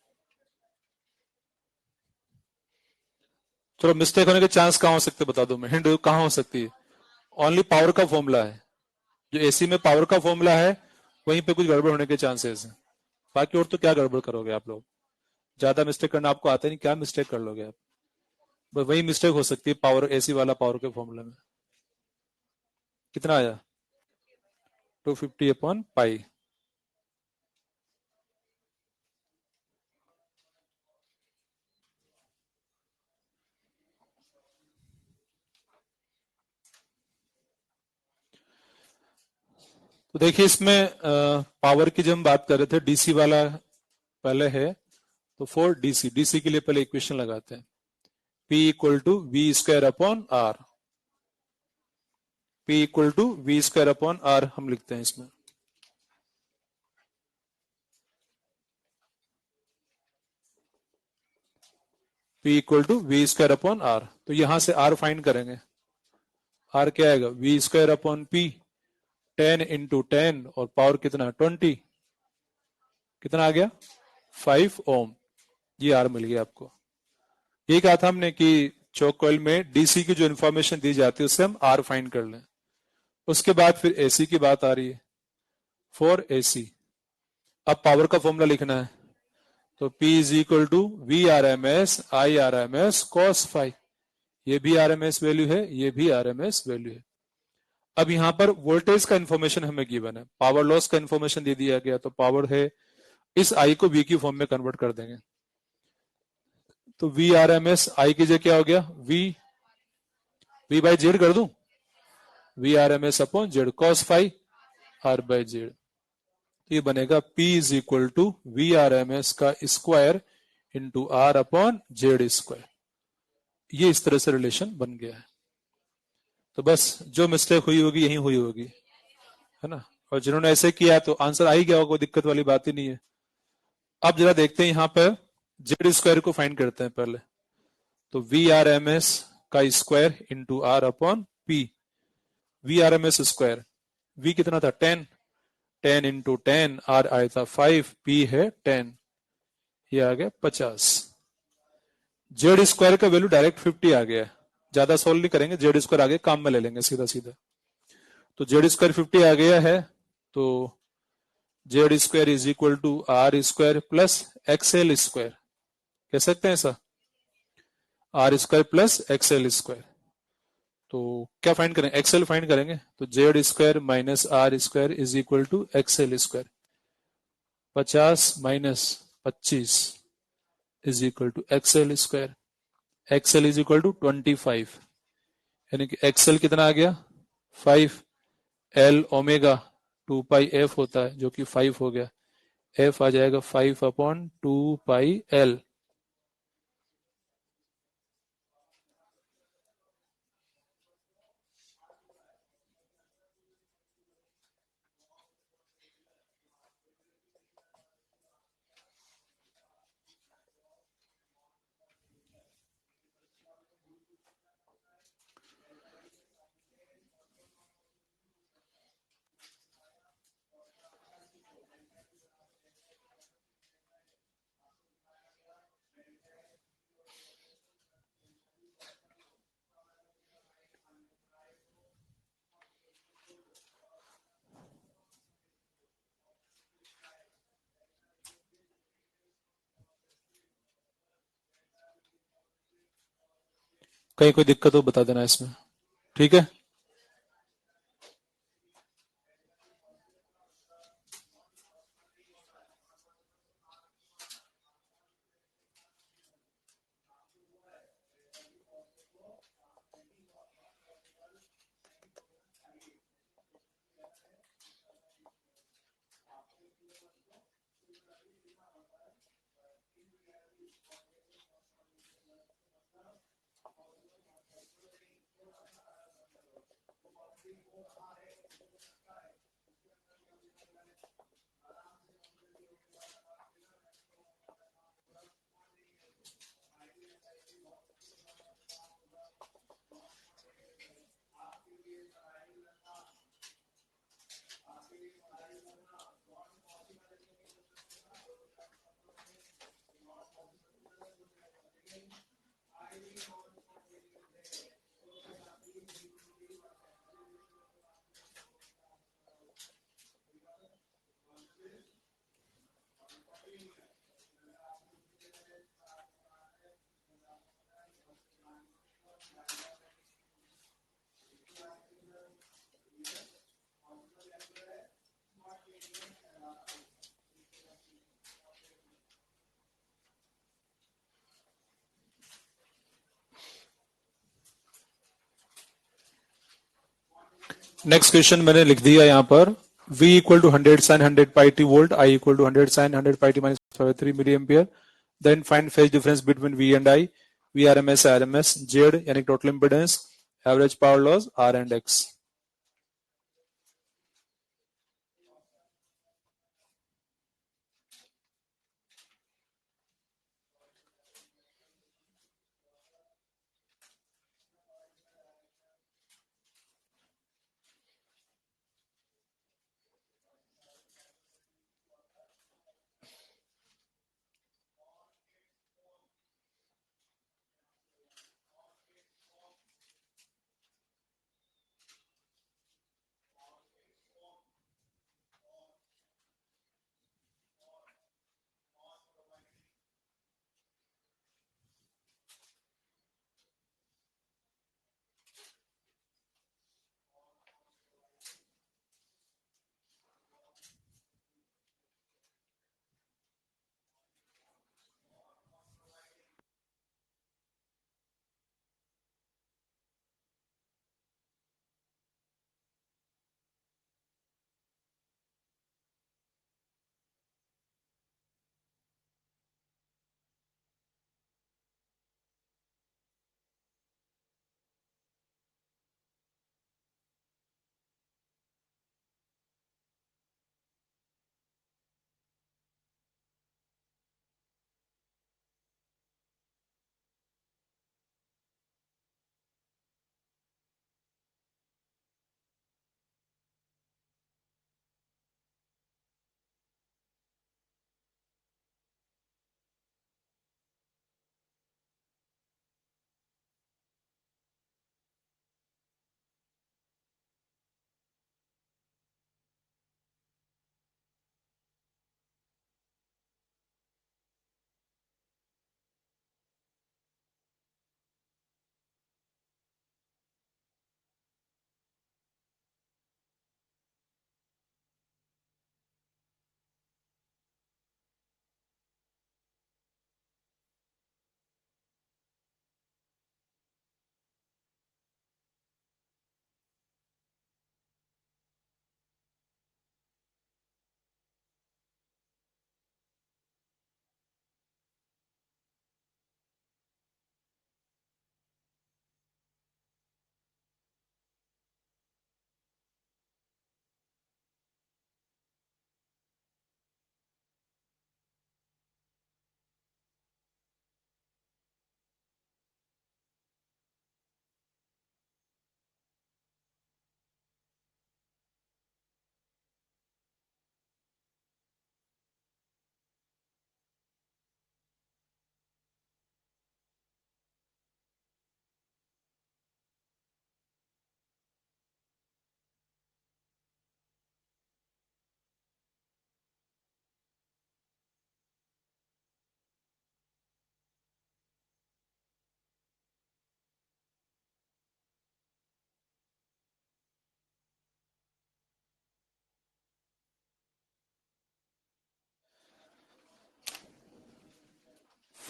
चलो मिस्टेक होने के चांस कहां हो सकते बता दो, मैं हिंट कहां हो सकती है। ओनली पावर का फॉर्मूला है, जो एसी में पावर का फॉर्मूला है वहीं पे कुछ गड़बड़ होने के चांसेस हैं। बाकी और तो क्या गड़बड़ करोगे आप लोग, ज्यादा मिस्टेक करना आपको आता नहीं, क्या मिस्टेक कर लोगे आप। बस वही मिस्टेक हो सकती है पावर, एसी वाला पावर के फॉर्मूला में। कितना आया? 250/पाई। तो देखिए इसमें पावर की जब हम बात कर रहे थे, डीसी वाला पहले है, तो फॉर डीसी, डीसी के लिए पहले इक्वेशन लगाते हैं। P equal to V square upon R. P equal to V square upon R हम लिखते हैं इसमें। P equal to V square upon R, तो यहां से आर फाइंड करेंगे। आर क्या आएगा? V square upon P, 10 into 10, और पावर कितना? 20। कितना आ गया? 5 ओम। ये आर मिल गया आपको। ये कहा था हमने कि चौक कॉइल में डीसी की जो इंफॉर्मेशन दी जाती है उससे हम आर फाइंड कर लें। उसके बाद फिर एसी की बात आ रही है, फॉर एसी। अब पावर का फॉर्मूला लिखना है, तो P is equal to V R M S I R M S cos five. ये भी आर एम एस वैल्यू है, ये भी आर एम एस वैल्यू है। अब यहां पर वोल्टेज का इंफॉर्मेशन हमें गिवन है, पावर लॉस का इंफॉर्मेशन दे दिया गया, तो पावर है, इस आई को वी की फॉर्म में कन्वर्ट कर देंगे। तो V R M S I की जगह क्या हो गया, वी बाई जेड कर दूं, V R M S upon Z cos phi R by Z. तो ये बनेगा P is equal to V R M S का square into R upon Z square. ये इस तरह से रिलेशन बन गया है। तो बस जो मिस्टेक हुई होगी यही हुई होगी, है ना, और जिन्होंने ऐसे किया तो आंसर आ ही गया होगा, कोई दिक्कत वाली बात ही नहीं है। अब जरा देखते हैं यहां पर जेड स्क्वायर को फाइंड करते हैं पहले। तो वी आर एम एस का square into R upon P, V R M S square, V कितना था 10, 10 इंटू 10, आर आया था 5, पी है 10, ये आ गया 50। जेड स्क्वायर का वैल्यू डायरेक्ट 50 आ गया है, ज्यादा सोल्व नहीं करेंगे, जेड स्क्वायर आगे काम में ले लेंगे सीधा सीधा। तो जेड स्क्वायर 50 आ गया है, तो Z square is equal to R square plus XL square, कह सकते हैं ऐसा, R square plus XL square. तो क्या फाइंड करें, एक्सएल फाइंड करेंगे, तो Z square minus R square is equal to XL square, 50 minus 25 is equal to XL square, XL is equal to 25, यानी कि एक्सएल कितना आ गया 5, एल ओमेगा 2 पाई F होता है जो कि 5 हो गया, एफ आ जाएगा 5/2 पाई एल। कहीं कोई दिक्कत हो बता देना इसमें, ठीक है। नेक्स्ट क्वेश्चन मैंने लिख दिया यहाँ पर, V equal to 100 sine 100 pi t volt, I equal to 100 sine 100 pi t minus 3 milli ampere, then find phase difference between V and I, V R M S Z यानी total impedance, average power loss R and X।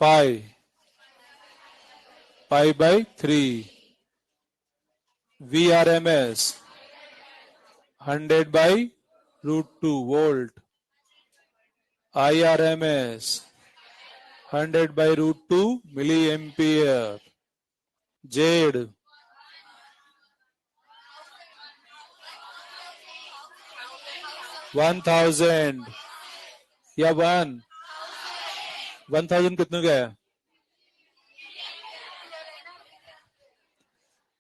5 pi by 3 VRMS 100 by √2 volt IRMS 100 by √2 milli ampere Z 1000 या 1000 कितने का है?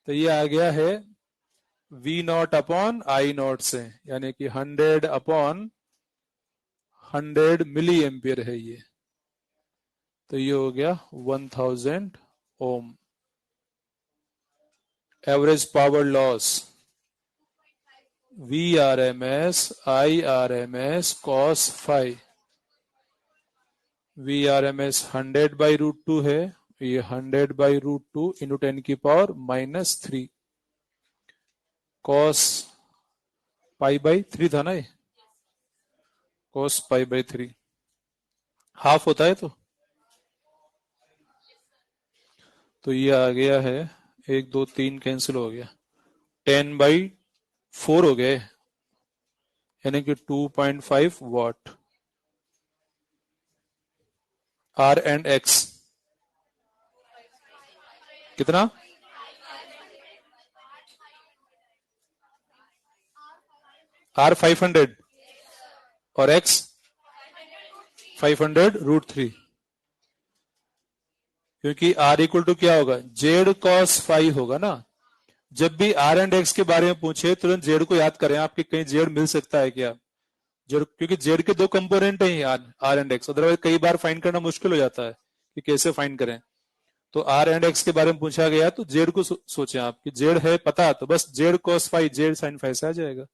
तो ये आ गया है V0 अपॉन I0 से, यानी कि 100 अपॉन 100 मिली एम्पियर है ये, तो ये हो गया 1000 ohm. Average power loss VRMS IRMS cos phi, VRMS 100 by √2 है, ये 100 बाई √2 इंटू 10 की पावर -3 cos पाई बाई 3 था ना, ये cos पाई बाई 3 हाफ होता है, तो ये आ गया है 1 2 3 कैंसिल हो गया 10 बाई 4 हो गए, यानी कि 2.5 वाट। R एंड X कितना? R 500 और X 500 √3, क्योंकि R इक्वल टू क्या होगा? Z cos phi होगा ना। जब भी R एंड X के बारे में पूछे तुरंत Z को याद करें, आपके कहीं Z मिल सकता है क्या? Z, क्योंकि Z के दो कंपोनेंट हैं R एंड X, अदरवाइज कई बार फाइंड करना मुश्किल हो जाता है कि कैसे फाइंड करें। तो R एंड X के बारे में पूछा गया तो Z को सोचें आप कि Z है पता, तो बस Z cos phi Z sin phi से आ जाएगा।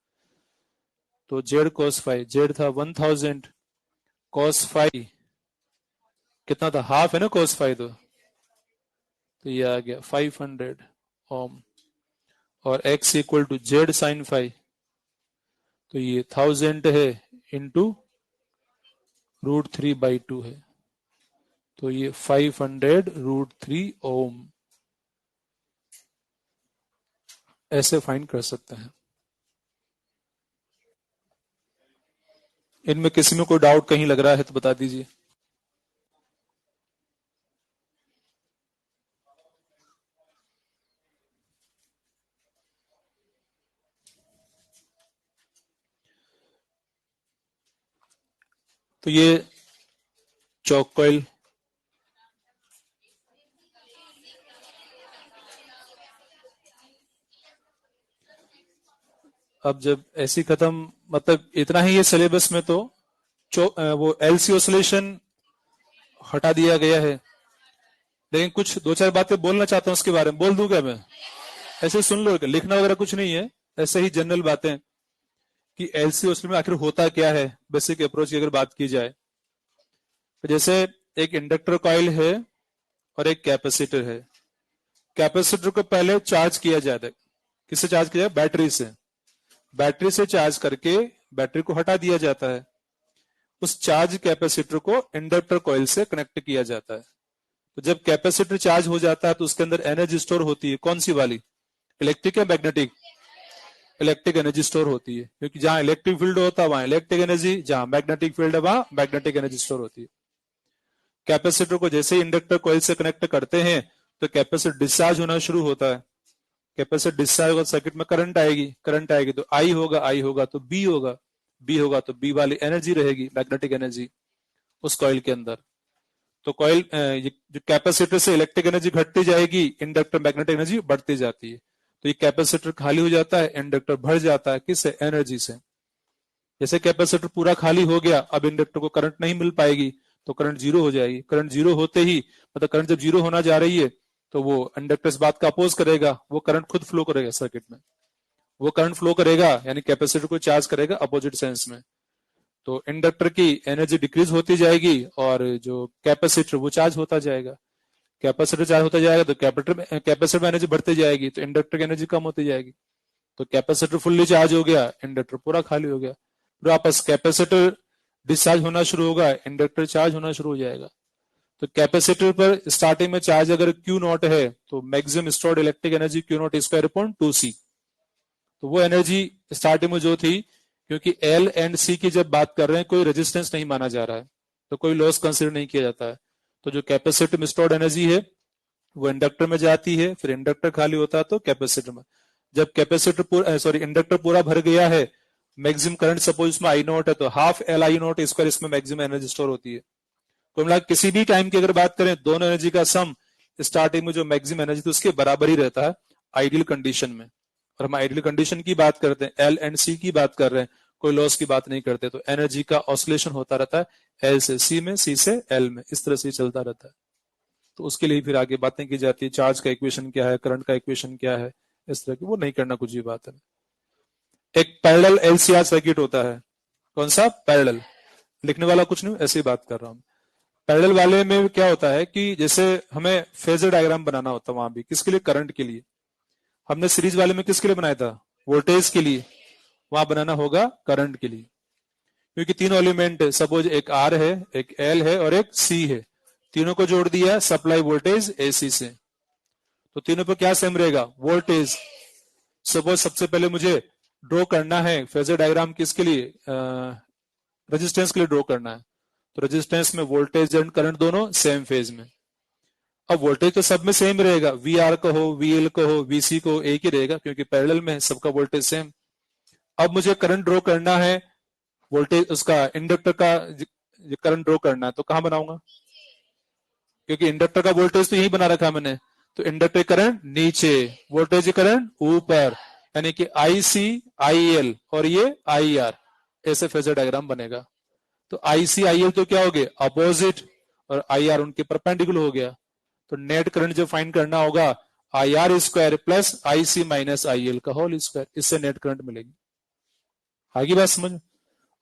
तो Z cos phi, Z था 1000, cos phi कितना था? हाफ है ना cos phi, तो ये आ गया 500 ओम। और X equal to Z sin phi, तो ये 1000 है इंटू √3 बाई 2 है, तो ये 500 √3 ओम। ऐसे फाइंड कर सकते हैं। इनमें किसी में कोई डाउट कहीं लग रहा है तो बता दीजिए। तो ये चौक कॉइल, अब जब ऐसी खत्म, मतलब इतना ही ये सिलेबस में, तो वो LC ऑसिलेशन हटा दिया गया है, लेकिन कुछ 2 4 बातें बोलना चाहता हूं उसके बारे में। बोल दूं क्या मैं? ऐसे सुन लो, लिखना वगैरह कुछ नहीं है, ऐसे ही जनरल बातें कि LC ऑसिलेशन में आखिर होता क्या है, बेसिक अप्रोच की अगर बात की जाए। तो जैसे एक इंडक्टर कॉइल है और एक कैपेसिटर है। कैपेसिटर को पहले चार्ज किया जाता है, किससे चार्ज किया जाए? बैटरी से। बैटरी से चार्ज करके बैटरी को हटा दिया जाता है। उस चार्ज कैपेसिटर को इंडक्टर कॉइल से कनेक्ट किया जाता है। तो जब कैपेसिटर चार्ज हो जाता है तो उसके अंदर एनर्जी स्टोर होती है, कौन सी वाली? इलेक्ट्रिक या मैग्नेटिक? इलेक्ट्रिक एनर्जी स्टोर होती है, क्योंकि जहां इलेक्ट्रिक फील्ड होता है वहां इलेक्ट्रिक एनर्जी, जहां मैग्नेटिक फील्ड है वहां मैग्नेटिक एनर्जी स्टोर होती है। कैपेसिटर को जैसे ही इंडक्टर कॉइल से कनेक्ट करते हैं तो कैपेसिटर डिस्चार्ज होना शुरू होता है। कैपेसिटर डिस्चार्ज होगा, सर्किट में करंट आएगी, करंट आएगी तो आई होगा, आई होगा तो बी होगा, बी होगा तो बी वाली एनर्जी रहेगी, मैग्नेटिक एनर्जी उस कॉइल के अंदर। तो कॉइल जो कैपेसिटर से इलेक्ट्रिक एनर्जी घटती जाएगी, इंडक्टर मैग्नेटिक एनर्जी बढ़ती जाती है। तो ये कैपेसिटर खाली हो जाता है, इंडक्टर भर जाता है, किससे? एनर्जी से। जैसे कैपेसिटर पूरा खाली हो गया, अब इंडक्टर को करंट नहीं मिल पाएगी तो करंट जीरो हो जाएगी। करंट जीरो होते ही, मतलब करंट जब जीरो होना जा रही है तो वो इंडक्टर इस बात का अपोज करेगा, वो करंट खुद फ्लो करेगा सर्किट में, वो करंट फ्लो करेगा, यानी कैपेसिटर को चार्ज करेगा अपोजिट सेंस में। तो इंडक्टर की एनर्जी डिक्रीज होती जाएगी और जो कैपेसिटर वो चार्ज होता जाएगा। कैपेसिटर चार्ज होता जाएगा तो कैपेसिटर में एनर्जी बढ़ती जाएगी, तो इंडक्टर की एनर्जी कम होती जाएगी। तो कैपेसिटर फुल्ली चार्ज हो गया, इंडक्टर पूरा खाली हो गया। फिर वापस कैपेसिटर डिस्चार्ज होना शुरू होगा, इंडक्टर चार्ज होना शुरू हो जाएगा। तो कैपेसिटर पर स्टार्टिंग में चार्ज अगर Q नॉट है तो maximum stored electric energy Q not square upon 2C। तो वो एनर्जी स्टार्टिंग में जो थी, क्योंकि L एंड C की जब बात कर रहे हैं कोई रेजिस्टेंस नहीं माना जा रहा है तो कोई लॉस कंसिडर नहीं किया जाता है, तो जो कैपेसिटर में स्टोर्ड एनर्जी है वो इंडक्टर में जाती है, फिर इंडक्टर खाली होता है तो कैपेसिटर में। जब कैपेसिटर पूरा इंडक्टर पूरा भर गया है, मैक्सिमम करंट सपोज इसमें आई नॉट है तो half L I not square इसमें मैक्सिमम एनर्जी स्टोर होती है। तो मतलब किसी भी टाइम की अगर बात करें दोनों एनर्जी का सम स्टार्टिंग में जो मैक्सिमम एनर्जी थी उसके बराबर ही रहता है आइडियल कंडीशन में। और हम आइडियल कंडीशन की बात करते हैं, एल एंड सी की बात कर रहे हैं, कोई लॉस की बात नहीं करते, तो एनर्जी का ऑसिलेशन होता रहता है एल से सी में, सी से एल में, इस तरह से चलता रहता है। तो उसके लिए फिर आगे बातें की जाती है, चार्ज का इक्वेशन क्या है, करंट का इक्वेशन क्या है, इस तरह की, वो नहीं करना कुछ भी बात है। एक पैरेलल एलसीआर सर्किट होता है, कौन सा पैरेलल, लिखने वाला कुछ नहीं, ऐसी बात कर रहा हूं। पैरेलल वाले में क्या होता है कि जैसे हमें फेजर डायग्राम बनाना होता है, वहां भी किसके लिए, करंट के लिए। हमने सीरीज वाले में किसके लिए बनाया था, वोल्टेज के लिए, वहां बनाना होगा करंट के लिए, क्योंकि तीनों एलिमेंट सपोज एक आर है, एक एल है और एक सी है, तीनों को जोड़ दिया सप्लाई वोल्टेज एसी से, तो तीनों पर क्या सेम रहेगा, वोल्टेज। सपोज सबसे पहले मुझे ड्रॉ करना है फेजर डायग्राम किसके लिए, रेजिस्टेंस के लिए ड्रॉ करना है, तो रेजिस्टेंस में वोल्टेज एंड करंट दोनों सेम फेज में। अब वोल्टेज तो सब में सेम रहेगा, वी आर को हो, वी एल को हो, वी सी को एक ही रहेगा क्योंकि पैरेलल में है, सबका वोल्टेज सेम। अब मुझे करंट ड्रॉ करना है, वोल्टेज उसका इंडक्टर का करंट ड्रॉ करना है, तो कहां बनाऊंगा, क्योंकि इंडक्टर का वोल्टेज तो यही बना रखा है मैंने, तो इंडक्टर करंट नीचे, वोल्टेज करंट ऊपर, यानी कि आई सी आई एल और ये आई आर, ऐसे फेजर डायग्राम बनेगा। तो आई सी आई एल तो क्या हो गया, अपोजिट, और आई आर उनके परपेंडिकुलर हो गया। तो नेट करंट जो फाइंड करना होगा, I R square plus I C minus I L का होल स्क्वायर, इससे नेट करंट मिलेगी। आगे बात समझ।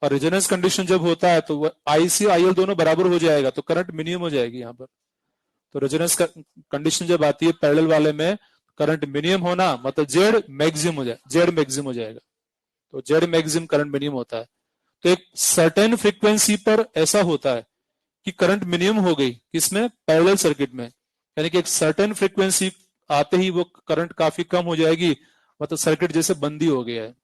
और रेजोनेंस कंडीशन जब होता है तो आई सी आई एल दोनों बराबर हो जाएगा तो करंट मिनिमम हो जाएगी यहाँ पर। तो रेजोनेंस कंडीशन जब आती है पैरेलल वाले में, करंट मिनिमम होना मतलब जेड मैक्सिमम हो जाए, जेड मैक्सिमम हो जाएगा, तो जेड मैक्सिमम करंट मिनिमम होता है। तो एक सर्टेन फ्रीक्वेंसी पर ऐसा होता है कि करंट मिनिमम हो गई किसमें, पैरेलल सर्किट में, यानी कि एक सर्टेन फ्रीक्वेंसी आते ही वो करंट काफी कम हो जाएगी, मतलब सर्किट जैसे बंदी हो गया है।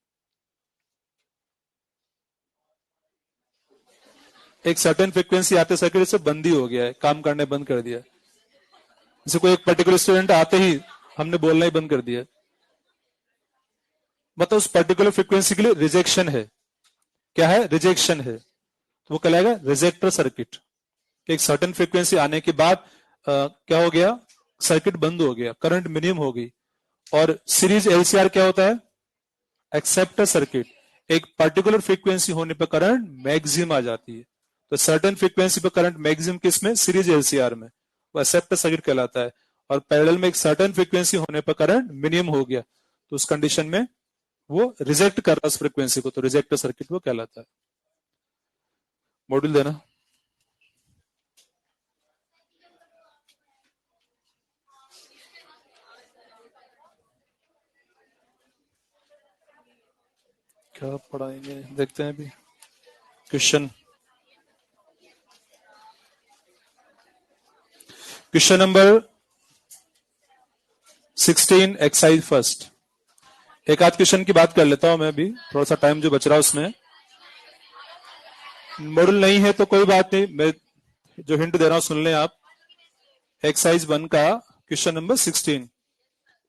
एक सर्टेन फ्रीक्वेंसी आते सर्किट जैसे बंदी हो गया है, काम करने बंद कर दिया, जैसे कोई एक पर्टिकुलर स्टूडेंट आते ही हमने बोलना ही बंद कर दिया, मतलब उस पर्टिकुलर फ्रीक्वेंसी के लिए रिजेक्शन है, क्या है, रिजेक्शन है, तो वो कहलाएगा रिजेक्टर सर्किट। एक सर्टेन फ्रीक्वेंसी आने के बाद क्या हो गया, सर्किट बंद हो गया, करंट मिनिमम हो गई। और सीरीज एलसीआर क्या होता है, एक्सेप्टर सर्किट, एक पर्टिकुलर फ्रीक्वेंसी होने पर करंट मैक्सिमम आ जाती है, तो सर्टेन फ्रीक्वेंसी पर करंट मैक्सिमम किसमें, सीरीज एलसीआर में, वो एक्सेप्टर सर्किट कहलाता है। और पैरेलल में एक सर्टेन फ्रीक्वेंसी होने पर करंट मिनिमम हो गया, तो उस कंडीशन में वो रिजेक्ट कर रहा है उस फ्रीक्वेंसी को, तो रिजेक्टर सर्किट वो कहलाता है। मॉड्यूल देना। क्या पढ़ाएंगे देखते हैं अभी, क्वेश्चन नंबर 16 एक्सरसाइज फर्स्ट। एक आध क्वेश्चन की बात कर लेता हूं मैं अभी, थोड़ा सा टाइम जो बच रहा है उसमें। मॉडल नहीं है तो कोई बात नहीं, मैं जो हिंट दे रहा हूं सुन लें आप। एक्सरसाइज 1 का क्वेश्चन नंबर 16,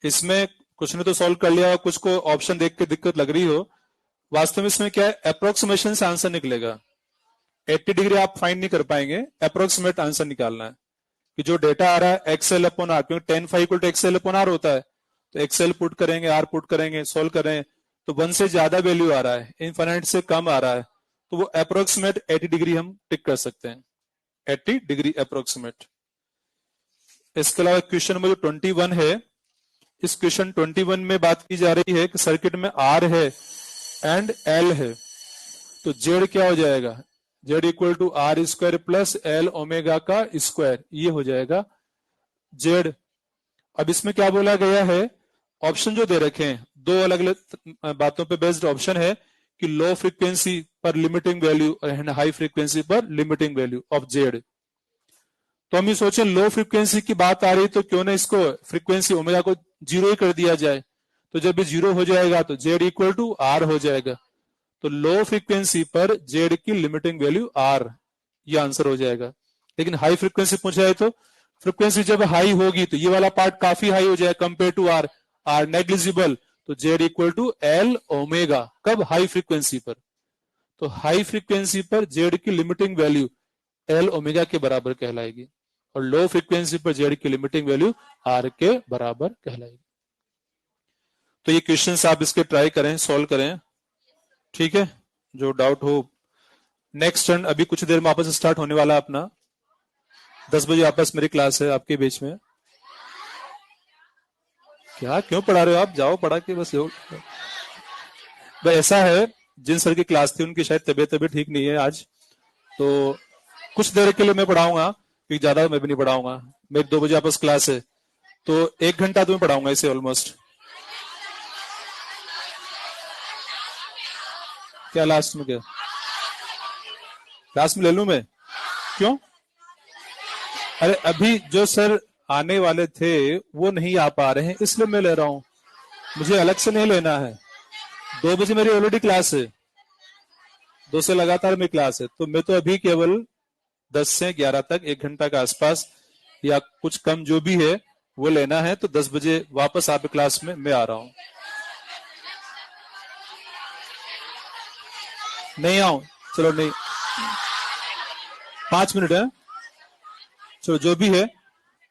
इसमें कुछ ने तो सॉल्व कर लिया, कुछ को ऑप्शन देख के दिक्कत लग रही हो, वास्तव में इसमें क्या है, अप्रोक्सीमेशन से आंसर निकलेगा। 80 डिग्री आप फाइंड नहीं कर पाएंगे, अप्रोक्सीमेट आंसर निकालना है कि जो डेटा आ रहा है एक्सएल अपॉन आर, क्योंकि 10 five to XL upon R होता है, तो एक्सएल पुट करेंगे, आर पुट करेंगे, सोल्व करें, तो 1 से ज्यादा वैल्यू आ रहा है, इनफाइनाइट से कम आ रहा है, तो वो अप्रोक्सीमेट 80 डिग्री हम टिक कर सकते हैं, 80 डिग्री अप्रोक्सीमेट। इसके अलावा क्वेश्चन नंबर 21 है, इस क्वेश्चन 21 में बात की जा रही है कि सर्किट में आर है एंड एल है, तो जेड क्या हो जाएगा, Z equal to R square plus L omega का स्क्वायर, ये हो जाएगा जेड। अब इसमें क्या बोला गया है, ऑप्शन जो दे रखे हैं दो अलग अलग बातों पे बेस्ड ऑप्शन है कि लो फ्रीक्वेंसी पर limiting value and high frequency पर लिमिटिंग वैल्यू ऑफ जेड। तो हम ये सोचें लो फ्रीक्वेंसी की बात आ रही तो क्यों ना इसको फ्रीक्वेंसी ओमेगा को 0 ही कर दिया जाए। तो जब ये 0 हो जाएगा तो जेड इक्वल टू आर हो जाएगा। तो लो फ्रीक्वेंसी पर जेड की लिमिटिंग वैल्यू आर, ये आंसर हो जाएगा। लेकिन हाई फ्रीक्वेंसी पूछा है तो फ्रीक्वेंसी जब हाई होगी तो ये वाला पार्ट काफी हाई हो जाएगा compare to R, R negligible, तो Z equal to L omega. कब? हाई फ्रीक्वेंसी पर। तो हाई फ्रीक्वेंसी पर जेड की लिमिटिंग वैल्यू एल ओमेगा के बराबर कहलाएगी और लो फ्रीक्वेंसी पर जेड की लिमिटिंग वैल्यू आर के बराबर कहलाएगी। तो ये क्वेश्चंस आप इसके ट्राई करें, सॉल्व करें, ठीक है। जो डाउट हो, नेक्स्ट टर्न अभी कुछ देर में आपस स्टार्ट होने वाला अपना 10 बजे आपस मेरी क्लास है आपके बीच में। क्या क्यों पढ़ा रहे हो आप? जाओ पढ़ा के बस। भाई ऐसा है, जिन सर की क्लास थी उनकी शायद तबीयत ठीक नहीं है आज, तो कुछ देर के लिए मैं पढ़ाऊंगा, क्योंकि ज्यादा मैं भी नहीं पढ़ाऊंगा। मेरी 2 बजे आपस क्लास है, तो 1 घंटा तुम्हें पढ़ाऊंगा इसे ऑलमोस्ट। क्या लास्ट में? क्या क्लास में ले लूं मैं? क्यों? अरे अभी जो सर आने वाले थे वो नहीं आ पा रहे हैं, इसलिए मैं ले रहा हूं। मुझे अलग से नहीं लेना है। 2 बजे मेरी ऑलरेडी क्लास है, 2 से लगातार मेरी क्लास है, तो मैं तो अभी केवल 10 से 11 तक 1 घंटा के आसपास या कुछ कम जो भी है वो लेना है। तो 10 बजे वापस आप क्लास में मैं आ रहा हूं। नहीं आऊं? चलो नहीं, 5 मिनट है, चलो जो भी है,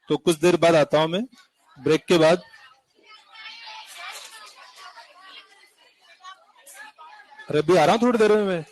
तो कुछ देर बाद आता हूं मैं, ब्रेक के बाद। अरे अभी आ रहा हूं थोड़ी देर में मैं।